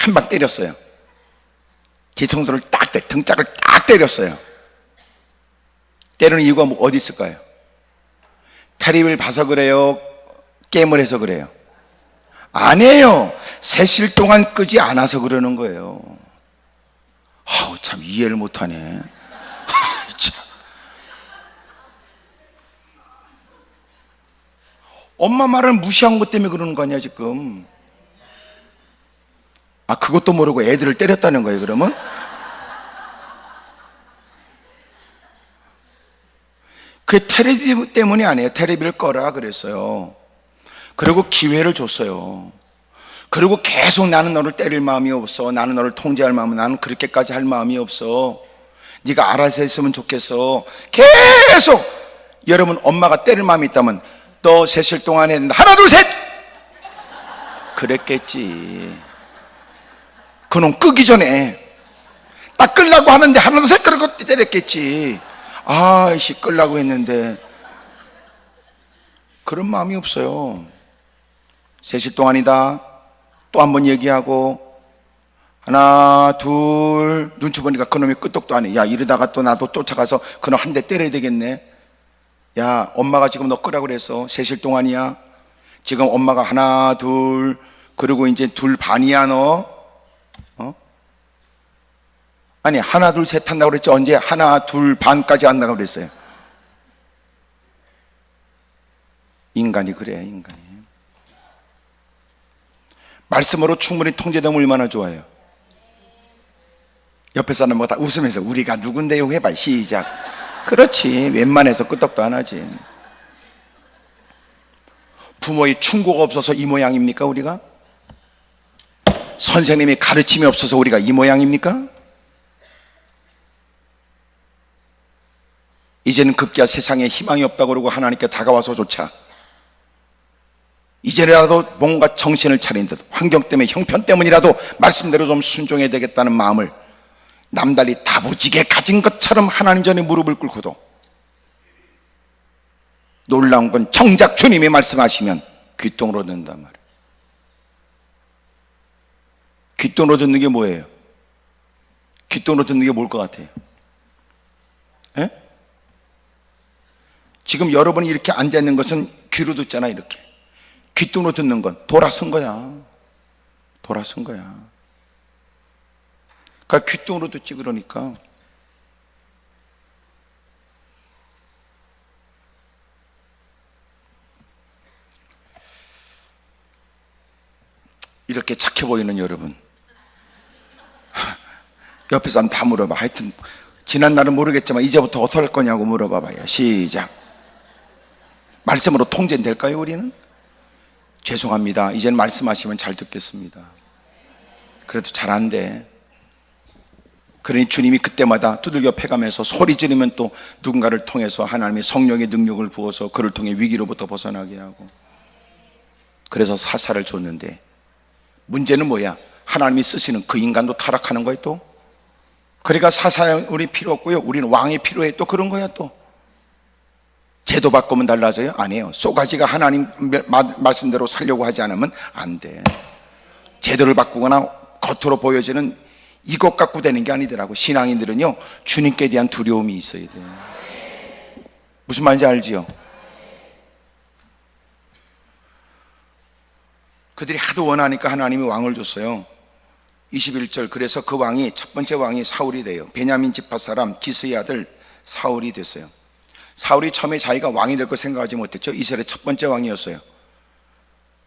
한 방 때렸어요. 뒤통수를 등짝을 딱 때렸어요. 때리는 이유가 어디 있을까요? 텔레비를 봐서 그래요? 게임을 해서 그래요? 아니에요. 3시 동안 끄지 않아서 그러는 거예요. 참 이해를 못하네. 엄마 말을 무시한 것 때문에 그러는 거 아니야 지금. 그것도 모르고 애들을 때렸다는 거예요 그러면? 그게 텔레비 때문이 아니에요. 텔레비를 꺼라 그랬어요. 그리고 기회를 줬어요. 그리고 계속 나는 너를 때릴 마음이 없어. 나는 너를 통제할 마음은, 나는 그렇게까지 할 마음이 없어. 네가 알아서 했으면 좋겠어. 계속. 여러분, 엄마가 때릴 마음이 있다면 너 3시 동안 했는데 하나 둘 셋 그랬겠지. 그놈 끄기 전에 딱 끌라고 하는데 하나 둘 셋 그러고 때렸겠지. 끌라고 했는데. 그런 마음이 없어요. 3시 동안이다. 또 한 번 얘기하고, 하나 둘. 눈치 보니까 그놈이 끄떡도 안 해. 이러다가 또 나도 쫓아가서 그놈 한 대 때려야 되겠네. 엄마가 지금 너 끄라고 그랬어. 3시 동안이야. 지금 엄마가 하나 둘, 그리고 이제 둘 반이야 너. 아니, 하나 둘 셋 한다고 그랬지. 언제 하나 둘 반까지 한다고 그랬어요? 인간이 그래, 인간이. 말씀으로 충분히 통제되면 얼마나 좋아요. 옆에 사람보다 웃으면서 우리가 누군데요 해봐. 시작. 그렇지. 웬만해서 끄떡도 안 하지. 부모의 충고가 없어서 이 모양입니까 우리가? 선생님의 가르침이 없어서 우리가 이 모양입니까? 이제는 급기야 세상에 희망이 없다고 그러고 하나님께 다가와서조차 이제라도 뭔가 정신을 차린 듯, 환경 때문에, 형편 때문이라도 말씀대로 좀 순종해야 되겠다는 마음을 남달리 다부지게 가진 것처럼 하나님 전에 무릎을 꿇고도, 놀라운 건 정작 주님이 말씀하시면 귀통으로 된단 말이에요. 귓등으로 듣는 게 뭐예요? 귓등으로 듣는 게 뭘 것 같아요? 예? 지금 여러분이 이렇게 앉아있는 것은 귀로 듣잖아. 이렇게 귓등으로 듣는 건 돌아선 거야. 돌아선 거야. 그러니까 귓등으로 듣지. 그러니까 이렇게 착해 보이는 여러분, 옆에 사람 다 물어봐. 하여튼 지난 날은 모르겠지만 이제부터 어떻게 할 거냐고 물어봐봐요. 시작. 말씀으로 통제될까요? 우리는? 죄송합니다. 이제는 말씀하시면 잘 듣겠습니다. 그래도 잘 안 돼. 그러니 주님이 그때마다 두들겨 패가면서 소리 지르면 또 누군가를 통해서 하나님이 성령의 능력을 부어서 그를 통해 위기로부터 벗어나게 하고, 그래서 사사를 줬는데 문제는 뭐야? 하나님이 쓰시는 그 인간도 타락하는 거예요 또. 그러니까 사사울이 필요 없고요, 우리는 왕이 필요해. 또 그런 거야 또. 제도 바꾸면 달라져요? 아니에요. 쏘가지가 하나님 말씀대로 살려고 하지 않으면 안 돼. 제도를 바꾸거나 겉으로 보여지는 이것 갖고 되는 게 아니더라고. 신앙인들은요, 주님께 대한 두려움이 있어야 돼요. 무슨 말인지 알지요? 그들이 하도 원하니까 하나님이 왕을 줬어요. 21절. 그래서 그 왕이, 첫 번째 왕이 사울이 돼요. 베냐민 지파 사람 기스의 아들 사울이 됐어요. 사울이 처음에 자기가 왕이 될 거 생각하지 못했죠. 이스라엘의 첫 번째 왕이었어요.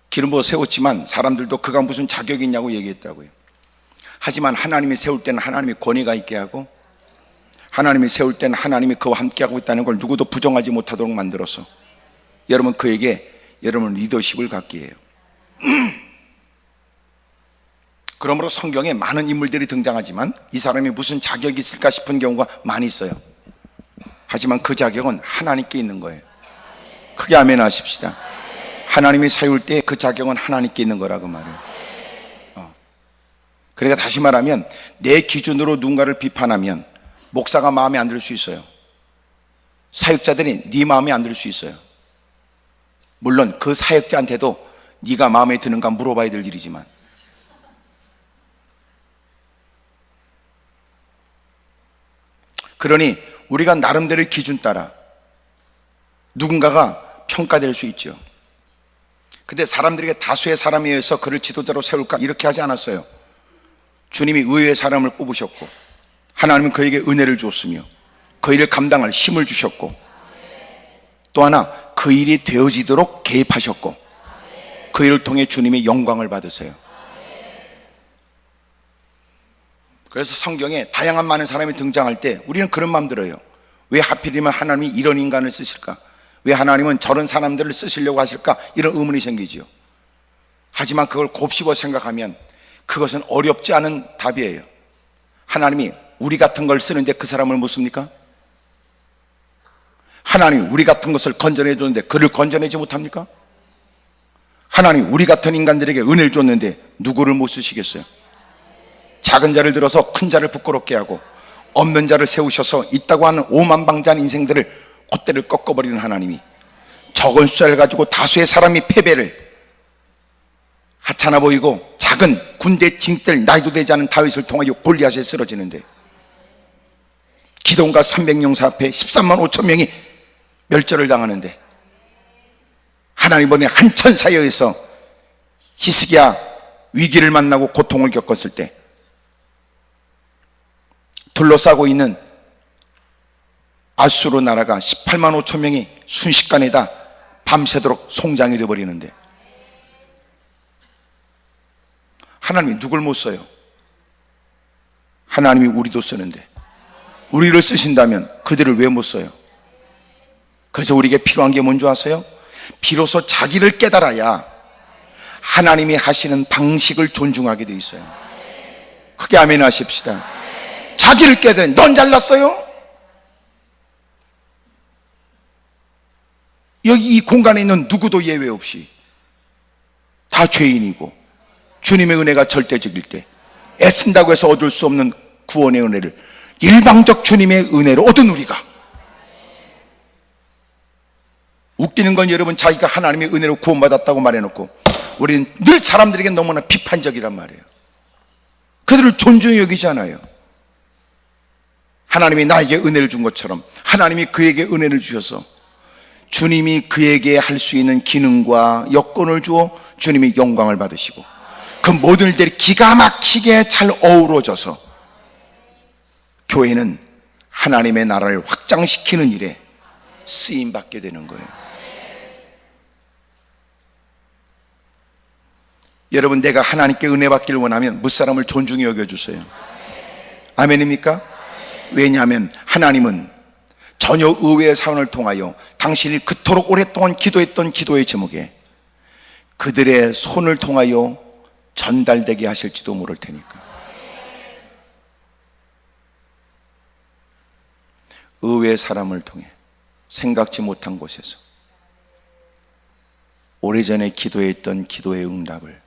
기름 부어 세웠지만 사람들도 그가 무슨 자격이 있냐고 얘기했다고요. 하지만 하나님이 세울 때는 하나님이 권위가 있게 하고, 하나님이 세울 때는 하나님이 그와 함께하고 있다는 걸 누구도 부정하지 못하도록 만들어서 여러분, 그에게 여러분 리더십을 갖게 해요. 그러므로 성경에 많은 인물들이 등장하지만 이 사람이 무슨 자격이 있을까 싶은 경우가 많이 있어요. 하지만 그 자격은 하나님께 있는 거예요. 크게 아멘 하십시다. 하나님이 세울 때 그 자격은 하나님께 있는 거라고 말해요. 그러니까 다시 말하면 내 기준으로 누군가를 비판하면 목사가 마음에 안 들 수 있어요. 사역자들이 네 마음에 안 들 수 있어요. 물론 그 사역자한테도 네가 마음에 드는가 물어봐야 될 일이지만, 그러니 우리가 나름대로의 기준 따라 누군가가 평가될 수 있죠. 근데 사람들에게 다수의 사람에 의해서 그를 지도자로 세울까? 이렇게 하지 않았어요. 주님이 의외의 사람을 뽑으셨고, 하나님은 그에게 은혜를 줬으며 그 일을 감당할 힘을 주셨고, 또 하나 그 일이 되어지도록 개입하셨고, 그 일을 통해 주님의 영광을 받으세요. 그래서 성경에 다양한 많은 사람이 등장할 때 우리는 그런 마음 들어요. 왜 하필이면 하나님이 이런 인간을 쓰실까? 왜 하나님은 저런 사람들을 쓰시려고 하실까? 이런 의문이 생기지요. 하지만 그걸 곱씹어 생각하면 그것은 어렵지 않은 답이에요. 하나님이 우리 같은 걸 쓰는데 그 사람을 못 씁니까? 하나님이 우리 같은 것을 건져내 줬는데 그를 건져내지 못합니까? 하나님이 우리 같은 인간들에게 은혜를 줬는데 누구를 못 쓰시겠어요? 작은 자를 들어서 큰 자를 부끄럽게 하고 없는 자를 세우셔서 있다고 하는 오만방자한 인생들을 콧대를 꺾어버리는 하나님이 적은 숫자를 가지고 다수의 사람이 패배를 하찮아 보이고 작은 군대 징들 나이도 되지 않은 다윗을 통하여 골리앗에 쓰러지는데, 기돔과 300용사 앞에 13만 5천 명이 멸절을 당하는데, 하나님 이번에 한 천사에 의해서 히스기야 위기를 만나고 고통을 겪었을 때 둘러싸고 있는 아수르 나라가 18만 5천 명이 순식간에 다 밤새도록 송장이 되어버리는데, 하나님이 누굴 못 써요? 하나님이 우리도 쓰는데, 우리를 쓰신다면 그들을 왜 못 써요? 그래서 우리에게 필요한 게 뭔지 아세요? 비로소 자기를 깨달아야 하나님이 하시는 방식을 존중하게 돼 있어요. 크게 아멘 하십시다. 자기를 깨달아. 넌 잘났어요? 여기 이 공간에 있는 누구도 예외 없이 다 죄인이고, 주님의 은혜가 절대적일 때 애쓴다고 해서 얻을 수 없는 구원의 은혜를 일방적 주님의 은혜로 얻은 우리가, 웃기는 건 여러분, 자기가 하나님의 은혜로 구원받았다고 말해놓고 우리는 늘 사람들에게 너무나 비판적이란 말이에요. 그들을 존중히 여기잖아요. 하나님이 나에게 은혜를 준 것처럼 하나님이 그에게 은혜를 주셔서 주님이 그에게 할 수 있는 기능과 여건을 주어 주님이 영광을 받으시고 그 모든 일들이 기가 막히게 잘 어우러져서 교회는 하나님의 나라를 확장시키는 일에 쓰임받게 되는 거예요. 여러분, 내가 하나님께 은혜 받기를 원하면 무사람을 존중히 여겨주세요. 아멘입니까? 왜냐하면 하나님은 전혀 의외의 사원을 통하여 당신이 그토록 오랫동안 기도했던 기도의 제목에 그들의 손을 통하여 전달되게 하실지도 모를 테니까. 의외의 사람을 통해 생각지 못한 곳에서 오래전에 기도했던 기도의 응답을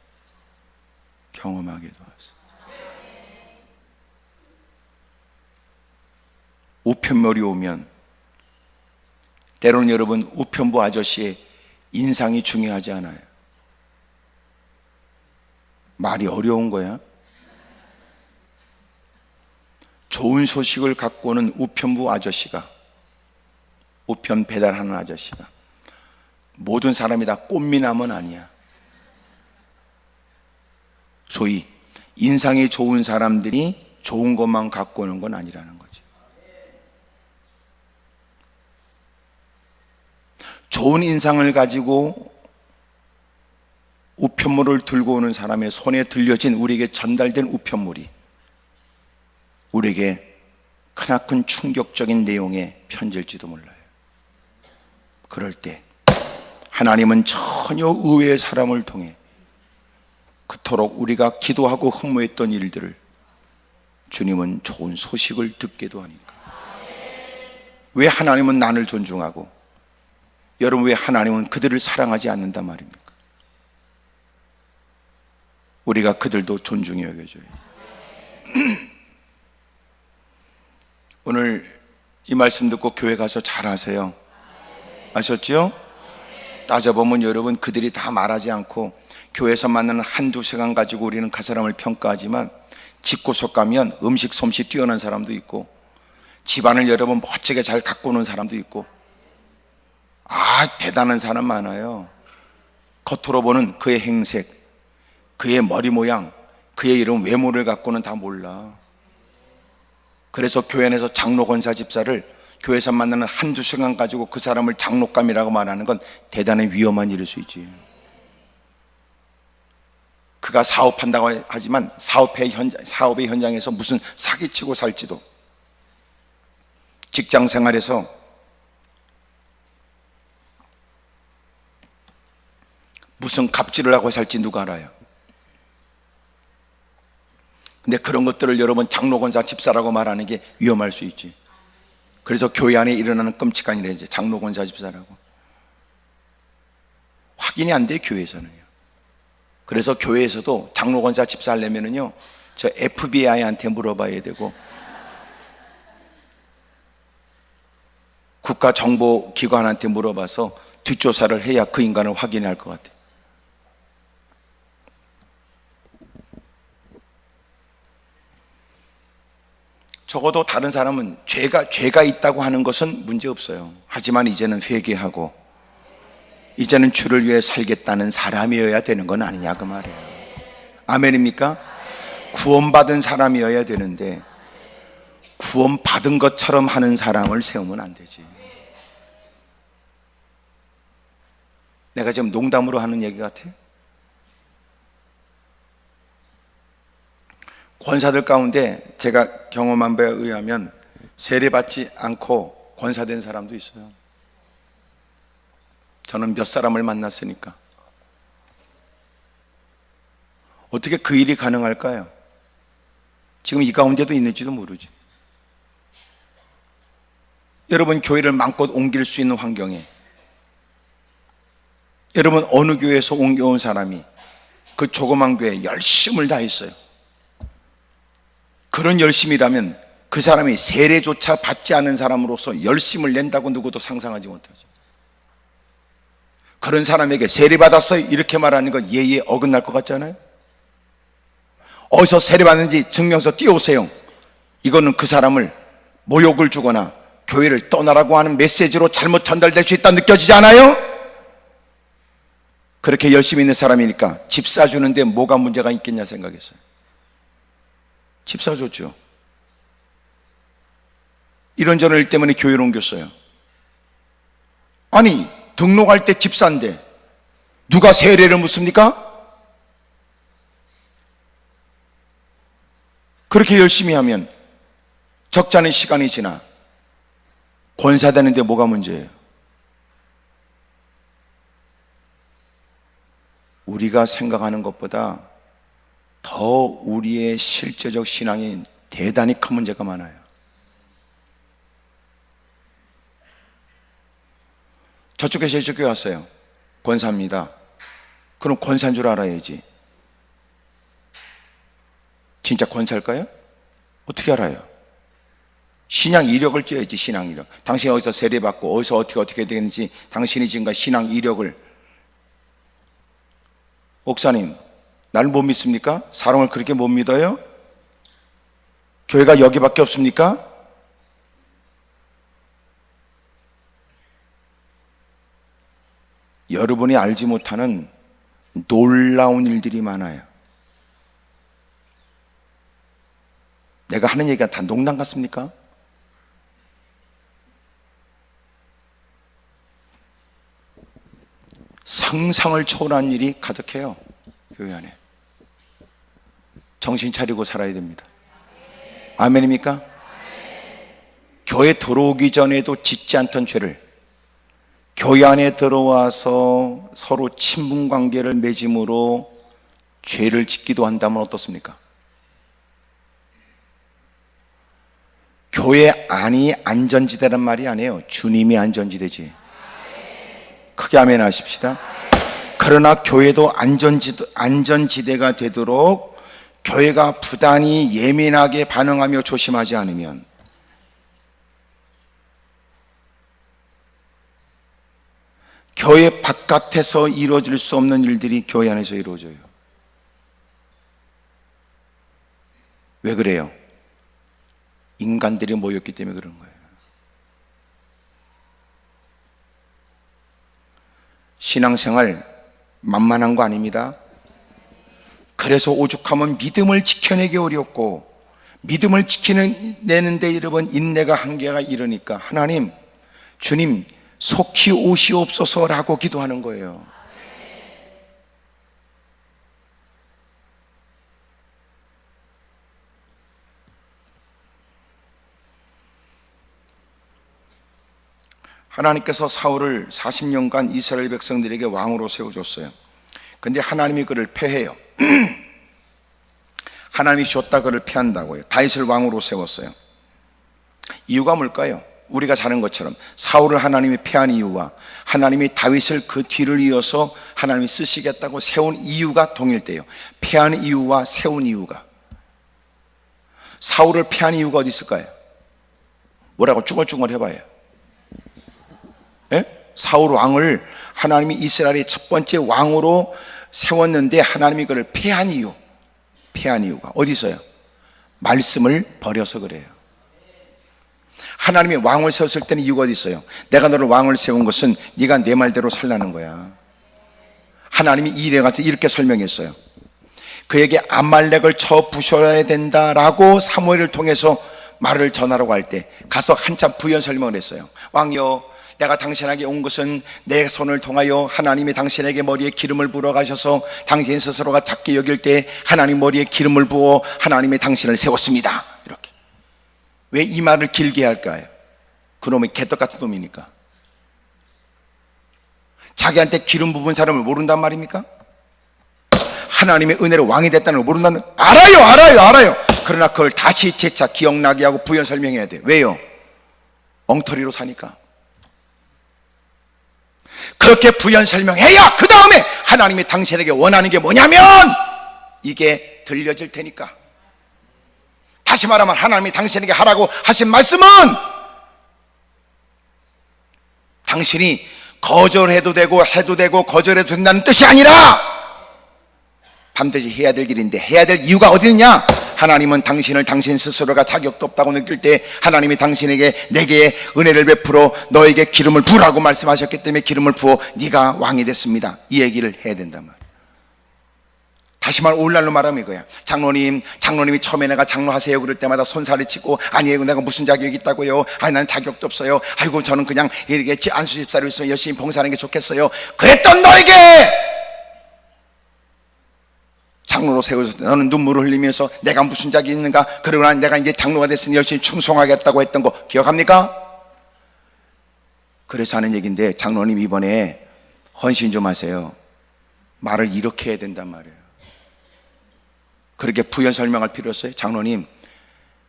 경험하게 도와주세요. 우편물이 오면 때로는 여러분, 우편부 아저씨의 인상이 중요하지 않아요. 말이 어려운 거야. 좋은 소식을 갖고 오는 우편부 아저씨가, 우편 배달하는 아저씨가 모든 사람이 다 꽃미남은 아니야. 소위 인상이 좋은 사람들이 좋은 것만 갖고 오는 건 아니라는 거지. 좋은 인상을 가지고 우편물을 들고 오는 사람의 손에 들려진, 우리에게 전달된 우편물이 우리에게 크나큰 충격적인 내용의 편지일지도 몰라요. 그럴 때 하나님은 전혀 의외의 사람을 통해 그토록 우리가 기도하고 흠모했던 일들을 주님은 좋은 소식을 듣게도 하니까. 왜 하나님은 나를 존중하고 여러분, 왜 하나님은 그들을 사랑하지 않는단 말입니까? 우리가 그들도 존중히 여겨줘요. 오늘 이 말씀 듣고 교회 가서 잘하세요. 아셨죠? 따져보면 여러분, 그들이 다 말하지 않고 교회에서 만나는 한두 시간 가지고 우리는 그 사람을 평가하지만 집구석 가면 음식 솜씨 뛰어난 사람도 있고 집안을 여러분 멋지게 잘 가꾸는 오는 사람도 있고 대단한 사람 많아요. 겉으로 보는 그의 행색, 그의 머리 모양, 그의 이런 외모를 갖고는 다 몰라. 그래서 교회 안에서 장로 권사 집사를 교회에서 만나는 한두 시간 가지고 그 사람을 장로감이라고 말하는 건 대단히 위험한 일일 수 있지. 그가 사업한다고 하지만 사업의 현장에서 무슨 사기치고 살지도, 직장 생활에서 무슨 갑질을 하고 살지 누가 알아요? 근데 그런 것들을 여러분 장로권사 집사라고 말하는 게 위험할 수 있지. 그래서 교회 안에 일어나는 끔찍한 일에 이제 장로권사 집사라고 확인이 안 돼, 교회에서는요. 그래서 교회에서도 장로권사 집사 하려면은요, 저 FBI한테 물어봐야 되고 국가정보기관한테 물어봐서 뒷조사를 해야 그 인간을 확인할 것 같아요. 적어도 다른 사람은 죄가 있다고 하는 것은 문제 없어요. 하지만 이제는 회개하고 이제는 주를 위해 살겠다는 사람이어야 되는 건 아니냐 그 말이에요. 아멘입니까? 구원받은 사람이어야 되는데 구원받은 것처럼 하는 사람을 세우면 안 되지. 내가 지금 농담으로 하는 얘기 같아? 권사들 가운데 제가 경험한 바에 의하면 세례받지 않고 권사된 사람도 있어요. 저는 몇 사람을 만났으니까. 어떻게 그 일이 가능할까요? 지금 이 가운데도 있는지도 모르지. 여러분, 교회를 마음껏 옮길 수 있는 환경에 여러분 어느 교회에서 옮겨온 사람이 그 조그만 교회에 열심을 다했어요. 그런 열심이라면 그 사람이 세례조차 받지 않은 사람으로서 열심을 낸다고 누구도 상상하지 못하죠. 그런 사람에게 세례 받았어요 이렇게 말하는 건 예의에 어긋날 것 같잖아요. 어디서 세례받는지 증명서 띄워오세요. 이거는 그 사람을 모욕을 주거나 교회를 떠나라고 하는 메시지로 잘못 전달될 수 있다 느껴지지 않아요? 그렇게 열심히 있는 사람이니까 집 사주는데 뭐가 문제가 있겠냐 생각했어요. 집 사줬죠. 이런저런 일 때문에 교회를 옮겼어요. 아니, 등록할 때 집 산데 누가 세례를 묻습니까? 그렇게 열심히 하면 적지 않은 시간이 지나 권사되는데 뭐가 문제예요? 우리가 생각하는 것보다 더 우리의 실제적 신앙이 대단히 큰 문제가 많아요. 저쪽에서 이쪽에 왔어요. 권사입니다. 그럼 권사인 줄 알아야지. 진짜 권사일까요? 어떻게 알아요? 신앙 이력을 띄어야지. 신앙 이력. 당신이 어디서 세례받고 어디서 어떻게 되는지 당신이 지금까 신앙 이력을. 목사님, 날 못 믿습니까? 사람을 그렇게 못 믿어요? 교회가 여기밖에 없습니까? 여러분이 알지 못하는 놀라운 일들이 많아요. 내가 하는 얘기가 다 농담 같습니까? 상상을 초월한 일이 가득해요. 교회 안에. 정신 차리고 살아야 됩니다. 아멘입니까? 교회 들어오기 전에도 짓지 않던 죄를 교회 안에 들어와서 서로 친분 관계를 맺음으로 죄를 짓기도 한다면 어떻습니까? 교회 안이 안전지대란 말이 아니에요. 주님이 안전지대지. 크게 아멘 하십시다. 그러나 교회도 안전지대가 되도록 교회가 부단히 예민하게 반응하며 조심하지 않으면 교회 바깥에서 이루어질 수 없는 일들이 교회 안에서 이루어져요. 왜 그래요? 인간들이 모였기 때문에 그런 거예요. 신앙생활 만만한 거 아닙니다. 그래서 오죽하면 믿음을 지켜내기 어렵고 믿음을 지켜내는데 여러분 인내가 한계가 이르니까 하나님, 주님 속히 오시옵소서라고 기도하는 거예요. 하나님께서 사울을 40년간 이스라엘 백성들에게 왕으로 세워줬어요. 근데 하나님이 그를 패해요. 하나님이 줬다 그를 패한다고요. 다윗을 왕으로 세웠어요. 이유가 뭘까요? 우리가 사는 것처럼 사울을 하나님이 패한 이유와 하나님이 다윗을 그 뒤를 이어서 하나님이 쓰시겠다고 세운 이유가 동일돼요. 패한 이유와 세운 이유가. 사울을 패한 이유가 어디 있을까요? 뭐라고 쭈글쭈글 해봐요. 예? 사울 왕을 하나님이 이스라엘의 첫 번째 왕으로 세웠는데 하나님이 그를 패한 이유가 어디 있어요? 말씀을 버려서 그래요. 하나님이 왕을 세웠을 때는 이유가 어디 있어요? 내가 너를 왕을 세운 것은 네가 내 말대로 살라는 거야. 하나님이 이래 가서 이렇게 설명했어요. 그에게 아말렉을 쳐 부셔야 된다라고 사무엘을 통해서 말을 전하라고 할 때 가서 한참 부연 설명을 했어요. 왕이여, 내가 당신에게 온 것은 내 손을 통하여 하나님이 당신에게 머리에 기름을 부어 가셔서 당신 스스로가 작게 여길 때 하나님 머리에 기름을 부어 하나님이 당신을 세웠습니다. 이렇게. 왜 이 말을 길게 할까요? 그놈이 개떡 같은 놈이니까. 자기한테 기름 부은 사람을 모른단 말입니까? 하나님의 은혜로 왕이 됐다는 걸 모른다는 걸 알아요. 그러나 그걸 다시 재차 기억나게 하고 부연 설명해야 돼. 왜요? 엉터리로 사니까. 그렇게 부연 설명해야 그 다음에 하나님이 당신에게 원하는 게 뭐냐면 이게 들려질 테니까. 다시 말하면 하나님이 당신에게 하라고 하신 말씀은 당신이 거절해도 되고 해도 되고 거절해도 된다는 뜻이 아니라 반드시 해야 될 일인데 해야 될 이유가 어디 있냐? 하나님은 당신을 당신 스스로가 자격도 없다고 느낄 때 하나님이 당신에게 내게 은혜를 베풀어 너에게 기름을 부으라고 말씀하셨기 때문에 기름을 부어 네가 왕이 됐습니다. 이 얘기를 해야 된단 말이에요. 다시 말 오늘날로 말하면 이거야. 장로님이 처음에 내가 장로하세요 그럴 때마다 손살을 치고 아니에요 내가 무슨 자격이 있다고요? 아니 난 자격도 없어요. 아이고 저는 그냥 이렇게 안수집사로 있으면 열심히 봉사하는 게 좋겠어요. 그랬던 너에게 장로로 세워서 너는 눈물을 흘리면서 내가 무슨 자격이 있는가? 그러고 난 내가 이제 장로가 됐으니 열심히 충성하겠다고 했던 거 기억합니까? 그래서 하는 얘기인데 장로님 이번에 헌신 좀 하세요. 말을 이렇게 해야 된단 말이에요. 그렇게 부연 설명할 필요 없어요. 장로님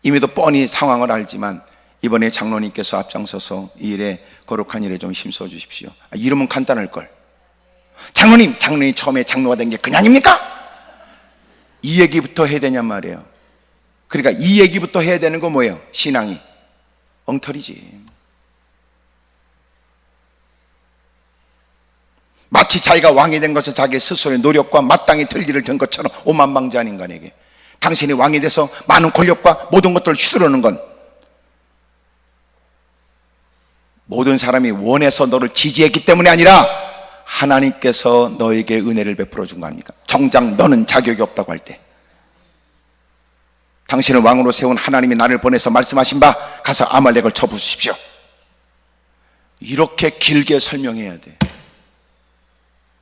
이미도 뻔히 상황을 알지만 이번에 장로님께서 앞장서서 이 일에 거룩한 일에 좀 힘써 주십시오. 이러면 간단할걸. 장로님이 처음에 장로가 된 게 그냥입니까? 이 얘기부터 해야 되냔 말이에요. 그러니까 이 얘기부터 해야 되는 거 뭐예요? 신앙이 엉터리지. 마치 자기가 왕이 된 것은 자기 스스로의 노력과 마땅히 될 일을 된 것처럼 오만방자한 인간에게 당신이 왕이 돼서 많은 권력과 모든 것들을 휘두르는 건 모든 사람이 원해서 너를 지지했기 때문이 아니라 하나님께서 너에게 은혜를 베풀어 준 거 아닙니까? 정작 너는 자격이 없다고 할 때 당신을 왕으로 세운 하나님이 나를 보내서 말씀하신 바 가서 아말렉을 쳐부수십시오. 이렇게 길게 설명해야 돼.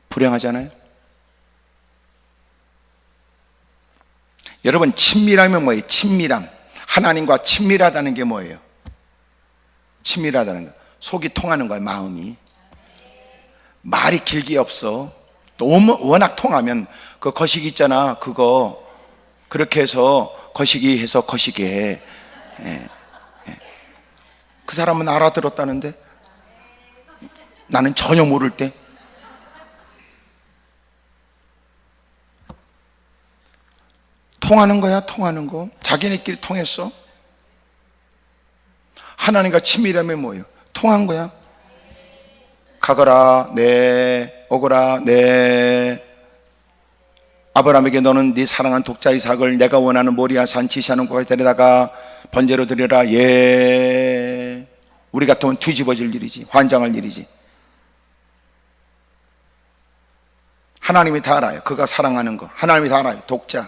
불행하잖아요. 여러분 친밀하면 뭐예요? 친밀함. 하나님과 친밀하다는 게 뭐예요? 친밀하다는 거 속이 통하는 거예요. 마음이. 말이 길게 없어. 너무 워낙 통하면 그 거시기 있잖아. 그거 그렇게 해서 거시기 해서 거시기 해. 그 사람은 알아들었다는데 나는 전혀 모를 때 통하는 거야. 통하는 거. 자기네끼리 통했어. 하나님과 친밀하면 뭐예요? 통한 거야. 가거라 네, 오거라 네. 아브라함에게 너는 네 사랑한 독자 이삭을 내가 원하는 모리아 산 지시하는 곳에 데려다가 번제로 드려라. 예. 우리 같으면 뒤집어질 일이지. 환장할 일이지. 하나님이 다 알아요. 그가 사랑하는 거 하나님이 다 알아요. 독자.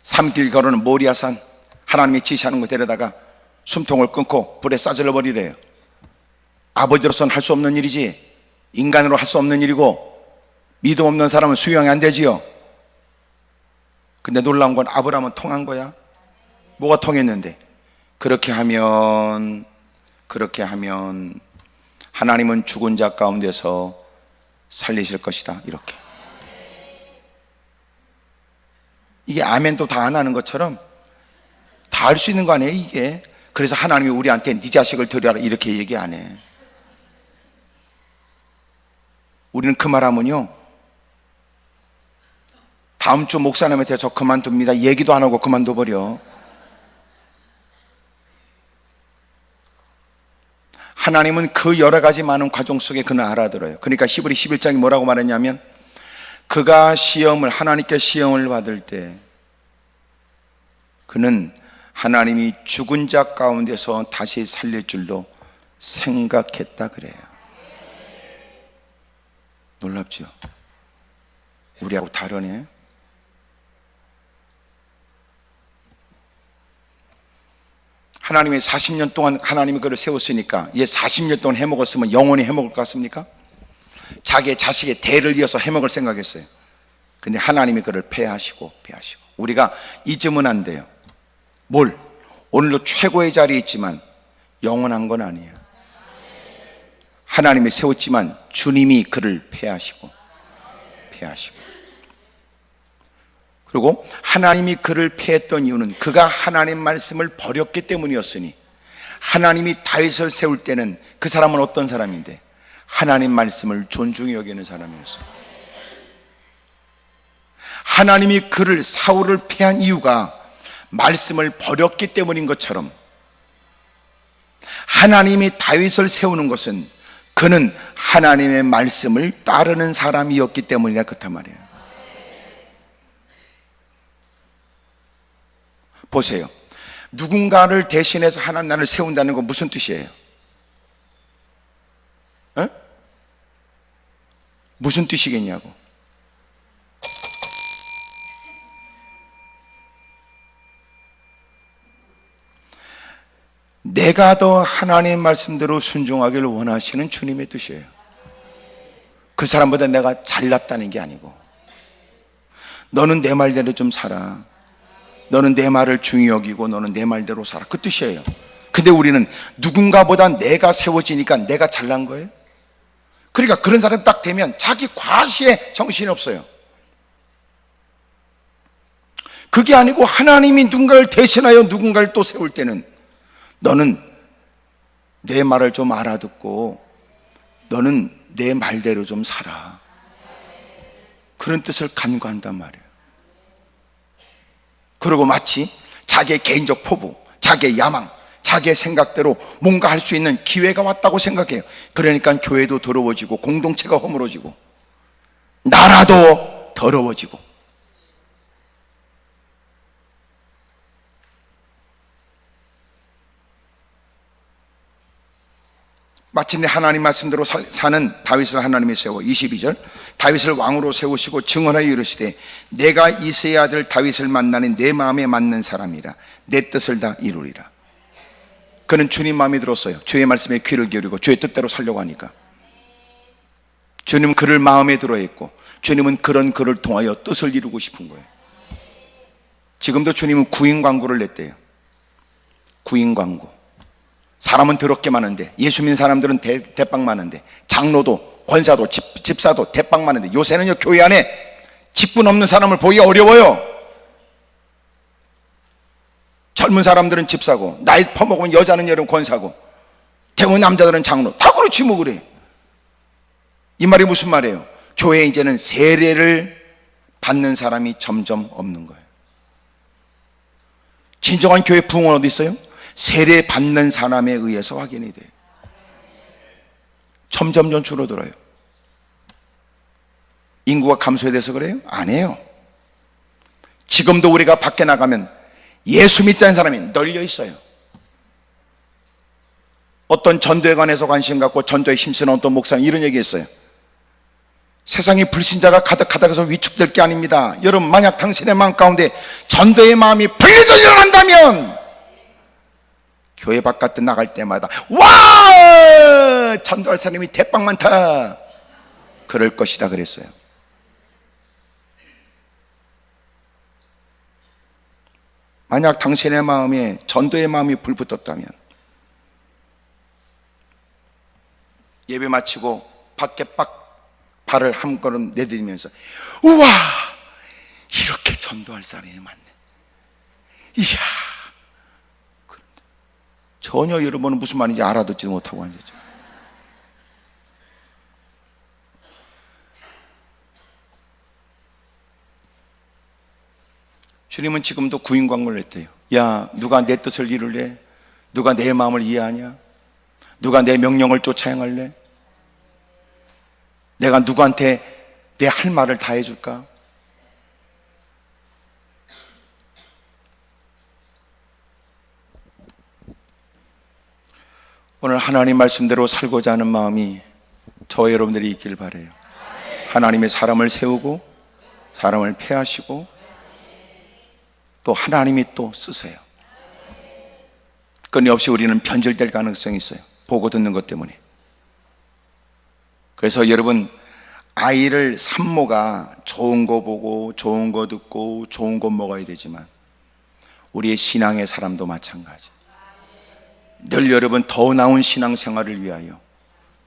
삼길 걸어는 모리아산 하나님이 지시하는 곳에 데려다가 숨통을 끊고 불에 싸질러 버리래요. 아버지로서는 할 수 없는 일이지 인간으로 할 수 없는 일이고 믿음 없는 사람은 수용이 안 되지요. 근데 놀라운 건 아브라함은 통한 거야. 뭐가 통했는데? 그렇게 하면 하나님은 죽은 자 가운데서 살리실 것이다. 이렇게. 이게 아멘도 다 안 하는 것처럼 다 할 수 있는 거 아니에요 이게. 그래서 하나님이 우리한테 네 자식을 드려라 이렇게 얘기 안 해. 우리는 그 말하면요 다음 주 목사님한테 저 그만둡니다 얘기도 안 하고 그만둬버려. 하나님은 그 여러 가지 많은 과정 속에 그는 알아들어요. 그러니까 히브리 11장이 뭐라고 말했냐면 그가 하나님께 시험을 받을 때 그는 하나님이 죽은 자 가운데서 다시 살릴 줄로 생각했다 그래요. 놀랍죠? 우리하고 다르네. 하나님이 40년 동안 하나님이 그를 세웠으니까 이제 40년 동안 해먹었으면 영원히 해먹을 것 같습니까? 자기의 자식의 대를 이어서 해먹을 생각했어요. 근데 하나님이 그를 폐하시고 우리가 잊으면 안 돼요. 뭘? 오늘도 최고의 자리에 있지만 영원한 건 아니에요. 하나님이 세웠지만 주님이 그를 폐하시고 그리고 하나님이 그를 폐했던 이유는 그가 하나님 말씀을 버렸기 때문이었으니 하나님이 다윗을 세울 때는 그 사람은 어떤 사람인데 하나님 말씀을 존중히 여기는 사람이었어요. 하나님이 그를 사울을 폐한 이유가 말씀을 버렸기 때문인 것처럼 하나님이 다윗을 세우는 것은 그는 하나님의 말씀을 따르는 사람이었기 때문이라 그렇단 말이에요. 보세요. 누군가를 대신해서 하나님 나라를 세운다는 건 무슨 뜻이에요? 에? 무슨 뜻이겠냐고. 내가 더 하나님 말씀대로 순종하기를 원하시는 주님의 뜻이에요. 그 사람보다 내가 잘났다는 게 아니고, 너는 내 말대로 좀 살아. 너는 내 말을 중히 여기고 너는 내 말대로 살아. 그 뜻이에요. 근데 우리는 누군가보다 내가 세워지니까 내가 잘난 거예요. 그러니까 그런 사람 딱 되면 자기 과시에 정신이 없어요. 그게 아니고 하나님이 누군가를 대신하여 누군가를 또 세울 때는 너는 내 말을 좀 알아듣고 너는 내 말대로 좀 살아. 그런 뜻을 간구한단 말이에요. 그리고 마치 자기의 개인적 포부, 자기의 야망, 자기의 생각대로 뭔가 할 수 있는 기회가 왔다고 생각해요. 그러니까 교회도 더러워지고 공동체가 허물어지고 나라도 더러워지고. 마침내 하나님 말씀대로 사는 다윗을 하나님이 세워 22절 다윗을 왕으로 세우시고 증언하여 이르시되 내가 이새의 아들 다윗을 만나니 내 마음에 맞는 사람이라 내 뜻을 다 이루리라. 그는 주님 마음에 들었어요. 주의 말씀에 귀를 기울이고 주의 뜻대로 살려고 하니까 주님은 그를 마음에 들어 했고 주님은 그런 그를 통하여 뜻을 이루고 싶은 거예요. 지금도 주님은 구인 광고를 냈대요. 구인 광고. 사람은 더럽게 많은데, 예수 믿는 사람들은 대빵 많은데, 장로도 권사도 집사도 대빵 많은데, 요새는요 교회 안에 직분 없는 사람을 보기가 어려워요. 젊은 사람들은 집사고, 나이 퍼먹으면 여자는 여름 권사고, 대부분 남자들은 장로. 다 그렇지 뭐. 그래. 이 말이 무슨 말이에요? 교회에 이제는 세례를 받는 사람이 점점 없는 거예요. 진정한 교회 부흥은 어디 있어요? 세례 받는 사람에 의해서 확인이 돼요. 점점 줄어들어요. 인구가 감소해서 그래요? 아니에요. 지금도 우리가 밖에 나가면 예수 믿자는 사람이 널려 있어요. 어떤 전도에 관해서 관심 갖고 전도에 힘쓰는 어떤 목사님 이런 얘기 했어요. 세상에 불신자가 가득하다고 해서 위축될 게 아닙니다. 여러분, 만약 당신의 마음 가운데 전도의 마음이 분리되어 일어난다면 교회 바깥에 나갈 때마다 와! 전도할 사람이 대빵 많다. 그럴 것이다 그랬어요. 만약 당신의 마음에 전도의 마음이 불붙었다면 예배 마치고 밖에 발을 한 걸음 내디디면서 우와! 이렇게 전도할 사람이 많네. 이야! 전혀 여러분은 무슨 말인지 알아듣지 못하고 앉았죠. 주님은 지금도 구인 광고를 했대요. 야, 누가 내 뜻을 이룰래? 누가 내 마음을 이해하냐? 누가 내 명령을 쫓아 행할래? 내가 누구한테 내 할 말을 다 해줄까? 오늘 하나님 말씀대로 살고자 하는 마음이 저와 여러분들이 있길 바라요. 하나님의 사람을 세우고 사람을 폐하시고 또 하나님이 또 쓰세요. 끊임없이 우리는 변질될 가능성이 있어요. 보고 듣는 것 때문에. 그래서 여러분, 아이를 산모가 좋은 거 보고 좋은 거 듣고 좋은 거 먹어야 되지만 우리의 신앙의 사람도 마찬가지. 늘 여러분 더 나은 신앙생활을 위하여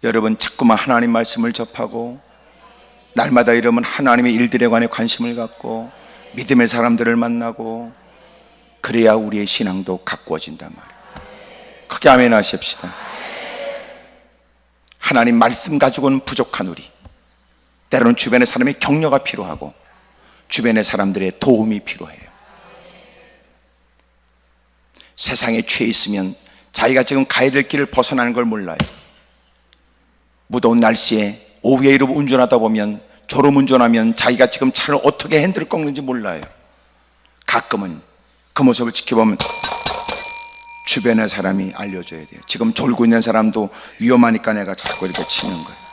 여러분 자꾸만 하나님 말씀을 접하고 날마다 여러분 하나님의 일들에 관해 관심을 갖고 믿음의 사람들을 만나고 그래야 우리의 신앙도 가꾸어진단 말이에요. 크게 아멘 하십시다. 하나님 말씀 가지고는 부족한 우리, 때로는 주변의 사람의 격려가 필요하고 주변의 사람들의 도움이 필요해요. 세상에 취해 있으면 자기가 지금 가야 될 길을 벗어나는 걸 몰라요. 무더운 날씨에 오후에 이러고 운전하다 보면, 졸음 운전하면 자기가 지금 차를 어떻게 핸들을 꺾는지 몰라요. 가끔은 그 모습을 지켜보면 주변의 사람이 알려줘야 돼요. 지금 졸고 있는 사람도 위험하니까 내가 자꾸 이렇게 치는 거예요.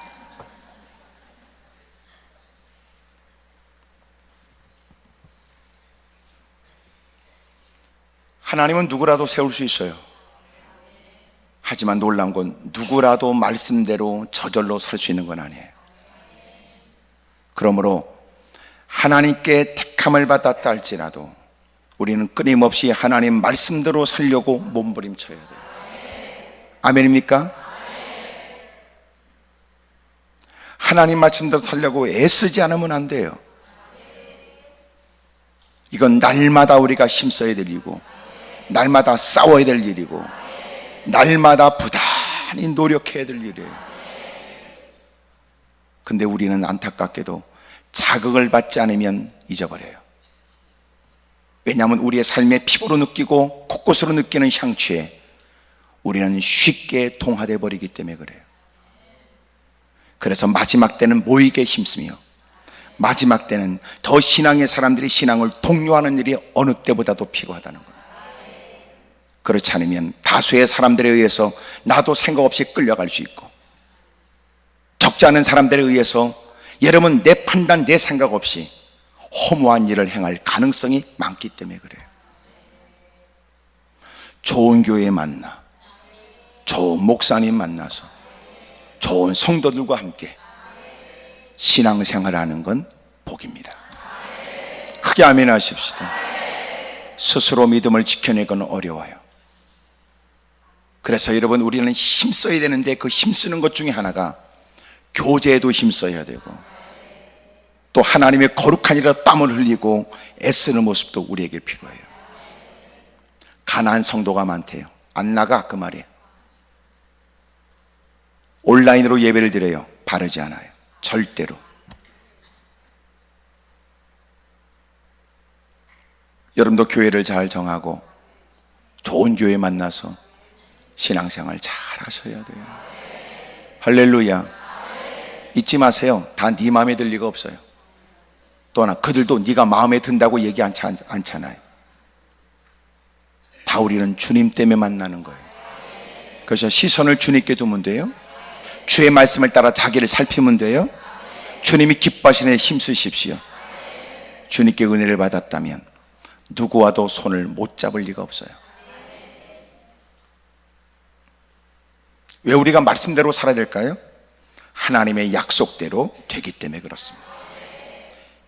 하나님은 누구라도 세울 수 있어요. 하지만 놀라운 건 누구라도 말씀대로 저절로 살 수 있는 건 아니에요. 그러므로 하나님께 택함을 받았다 할지라도 우리는 끊임없이 하나님 말씀대로 살려고 몸부림쳐야 돼요. 아멘입니까? 하나님 말씀대로 살려고 애쓰지 않으면 안 돼요. 이건 날마다 우리가 힘써야 될 일이고, 날마다 싸워야 될 일이고, 날마다 부단히 노력해야 될 일이에요. 근데 우리는 안타깝게도 자극을 받지 않으면 잊어버려요. 왜냐하면 우리의 삶의 피부로 느끼고 곳곳으로 느끼는 향취에 우리는 쉽게 동화돼 버리기 때문에 그래요. 그래서 마지막 때는 모이게 힘쓰며, 마지막 때는 더 신앙의 사람들이 신앙을 독려하는 일이 어느 때보다도 필요하다는 거예요. 그렇지 않으면 다수의 사람들에 의해서 나도 생각 없이 끌려갈 수 있고, 적지 않은 사람들에 의해서 여러분 내 판단, 내 생각 없이 허무한 일을 행할 가능성이 많기 때문에 그래요. 좋은 교회 만나, 좋은 목사님 만나서 좋은 성도들과 함께 신앙생활하는 건 복입니다. 크게 아멘 하십시다. 스스로 믿음을 지켜내기는 어려워요. 그래서 여러분, 우리는 힘써야 되는데 그 힘쓰는 것 중에 하나가 교제에도 힘써야 되고, 또 하나님의 거룩한 일에 땀을 흘리고 애쓰는 모습도 우리에게 필요해요. 가난한 성도가 많대요. 안 나가, 그 말이에요. 온라인으로 예배를 드려요. 바르지 않아요. 절대로. 여러분도 교회를 잘 정하고 좋은 교회 만나서 신앙생활 잘 하셔야 돼요. 할렐루야. 잊지 마세요. 다 네 마음에 들 리가 없어요. 또 하나, 그들도 네가 마음에 든다고 얘기 않잖아요. 다 우리는 주님 때문에 만나는 거예요. 그래서 시선을 주님께 두면 돼요. 주의 말씀을 따라 자기를 살피면 돼요. 주님이 기뻐하시는 데 힘쓰십시오. 주님께 은혜를 받았다면 누구와도 손을 못 잡을 리가 없어요. 왜 우리가 말씀대로 살아야 될까요? 하나님의 약속대로 되기 때문에 그렇습니다.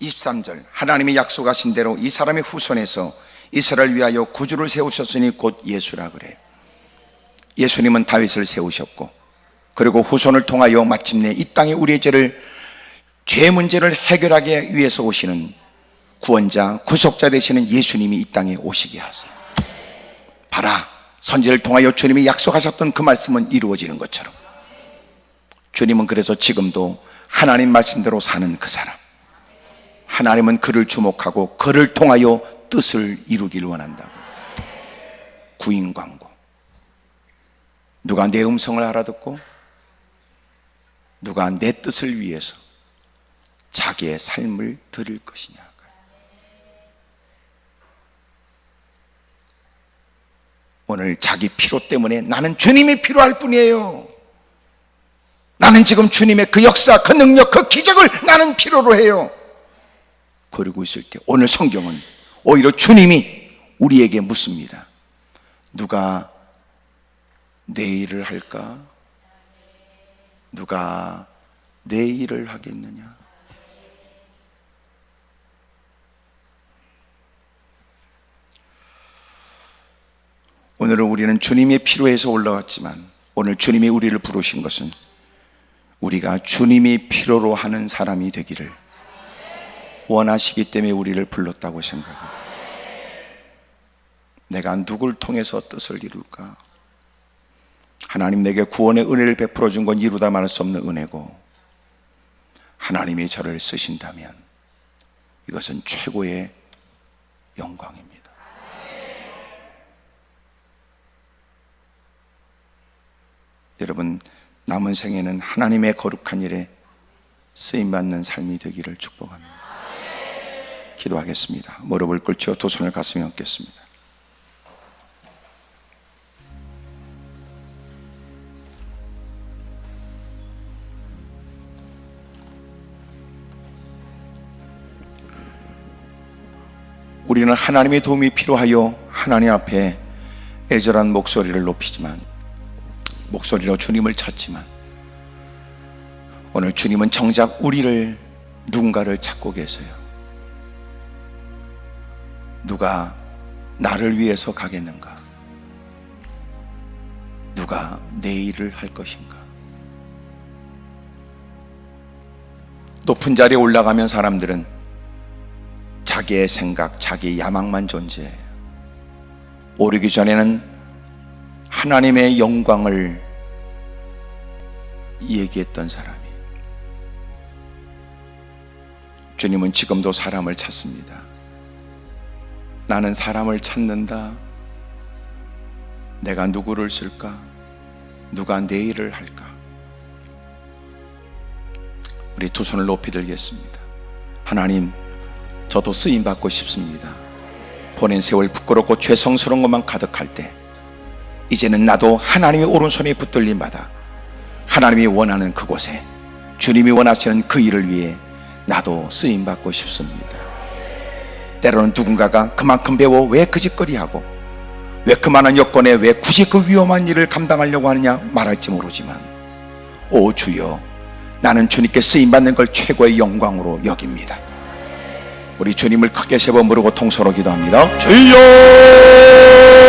23절, 하나님이 약속하신 대로 이 사람의 후손에서 이스라엘을 위하여 구주를 세우셨으니 곧 예수라 그래요. 예수님은 다윗을 세우셨고, 그리고 후손을 통하여 마침내 이 땅에 우리의 죄 문제를 해결하기 위해서 오시는 구원자, 구속자 되시는 예수님이 이 땅에 오시게 하세요. 봐라, 선지를 통하여 주님이 약속하셨던 그 말씀은 이루어지는 것처럼 주님은 그래서 지금도 하나님 말씀대로 사는 그 사람, 하나님은 그를 주목하고 그를 통하여 뜻을 이루기를 원한다고. 구인광고. 누가 내 음성을 알아듣고 누가 내 뜻을 위해서 자기의 삶을 드릴 것이냐. 오늘 자기 필요 때문에 나는 주님이 필요할 뿐이에요. 나는 지금 주님의 그 역사, 그 능력, 그 기적을 나는 필요로 해요. 그러고 있을 때 오늘 성경은 오히려 주님이 우리에게 묻습니다. 누가 내 일을 할까? 누가 내 일을 하겠느냐? 오늘은 우리는 주님이 필요해서 올라왔지만 오늘 주님이 우리를 부르신 것은 우리가 주님이 필요로 하는 사람이 되기를 원하시기 때문에 우리를 불렀다고 생각합니다. 내가 누굴 통해서 뜻을 이룰까? 하나님 내게 구원의 은혜를 베풀어 준 건 이루다 말할 수 없는 은혜고, 하나님이 저를 쓰신다면 이것은 최고의 영광입니다. 여러분, 남은 생에는 하나님의 거룩한 일에 쓰임받는 삶이 되기를 축복합니다. 기도하겠습니다. 무릎을 꿇죠. 두 손을 가슴에 얹겠습니다. 우리는 하나님의 도움이 필요하여 하나님 앞에 애절한 목소리를 높이지만, 목소리로 주님을 찾지만, 오늘 주님은 정작 우리를, 누군가를 찾고 계세요. 누가 나를 위해서 가겠는가? 누가 내 일을 할 것인가? 높은 자리에 올라가면 사람들은 자기의 생각, 자기의 야망만 존재해요. 오르기 전에는 하나님의 영광을 얘기했던 사람이, 주님은 지금도 사람을 찾습니다. 나는 사람을 찾는다. 내가 누구를 쓸까? 누가 내 일을 할까? 우리 두 손을 높이 들겠습니다. 하나님, 저도 쓰임받고 싶습니다. 보낸 세월 부끄럽고 죄성스러운 것만 가득할 때 이제는 나도 하나님의 오른손에 붙들림 받아 하나님이 원하는 그곳에, 주님이 원하시는 그 일을 위해 나도 쓰임받고 싶습니다. 때로는 누군가가 그만큼 배워 왜 그 짓거리하고 왜 그 많은 여건에 왜 굳이 그 위험한 일을 감당하려고 하느냐 말할지 모르지만, 오 주여, 나는 주님께 쓰임받는 걸 최고의 영광으로 여깁니다. 우리 주님을 크게 세 번 부르고 통서로 기도합니다. 주여!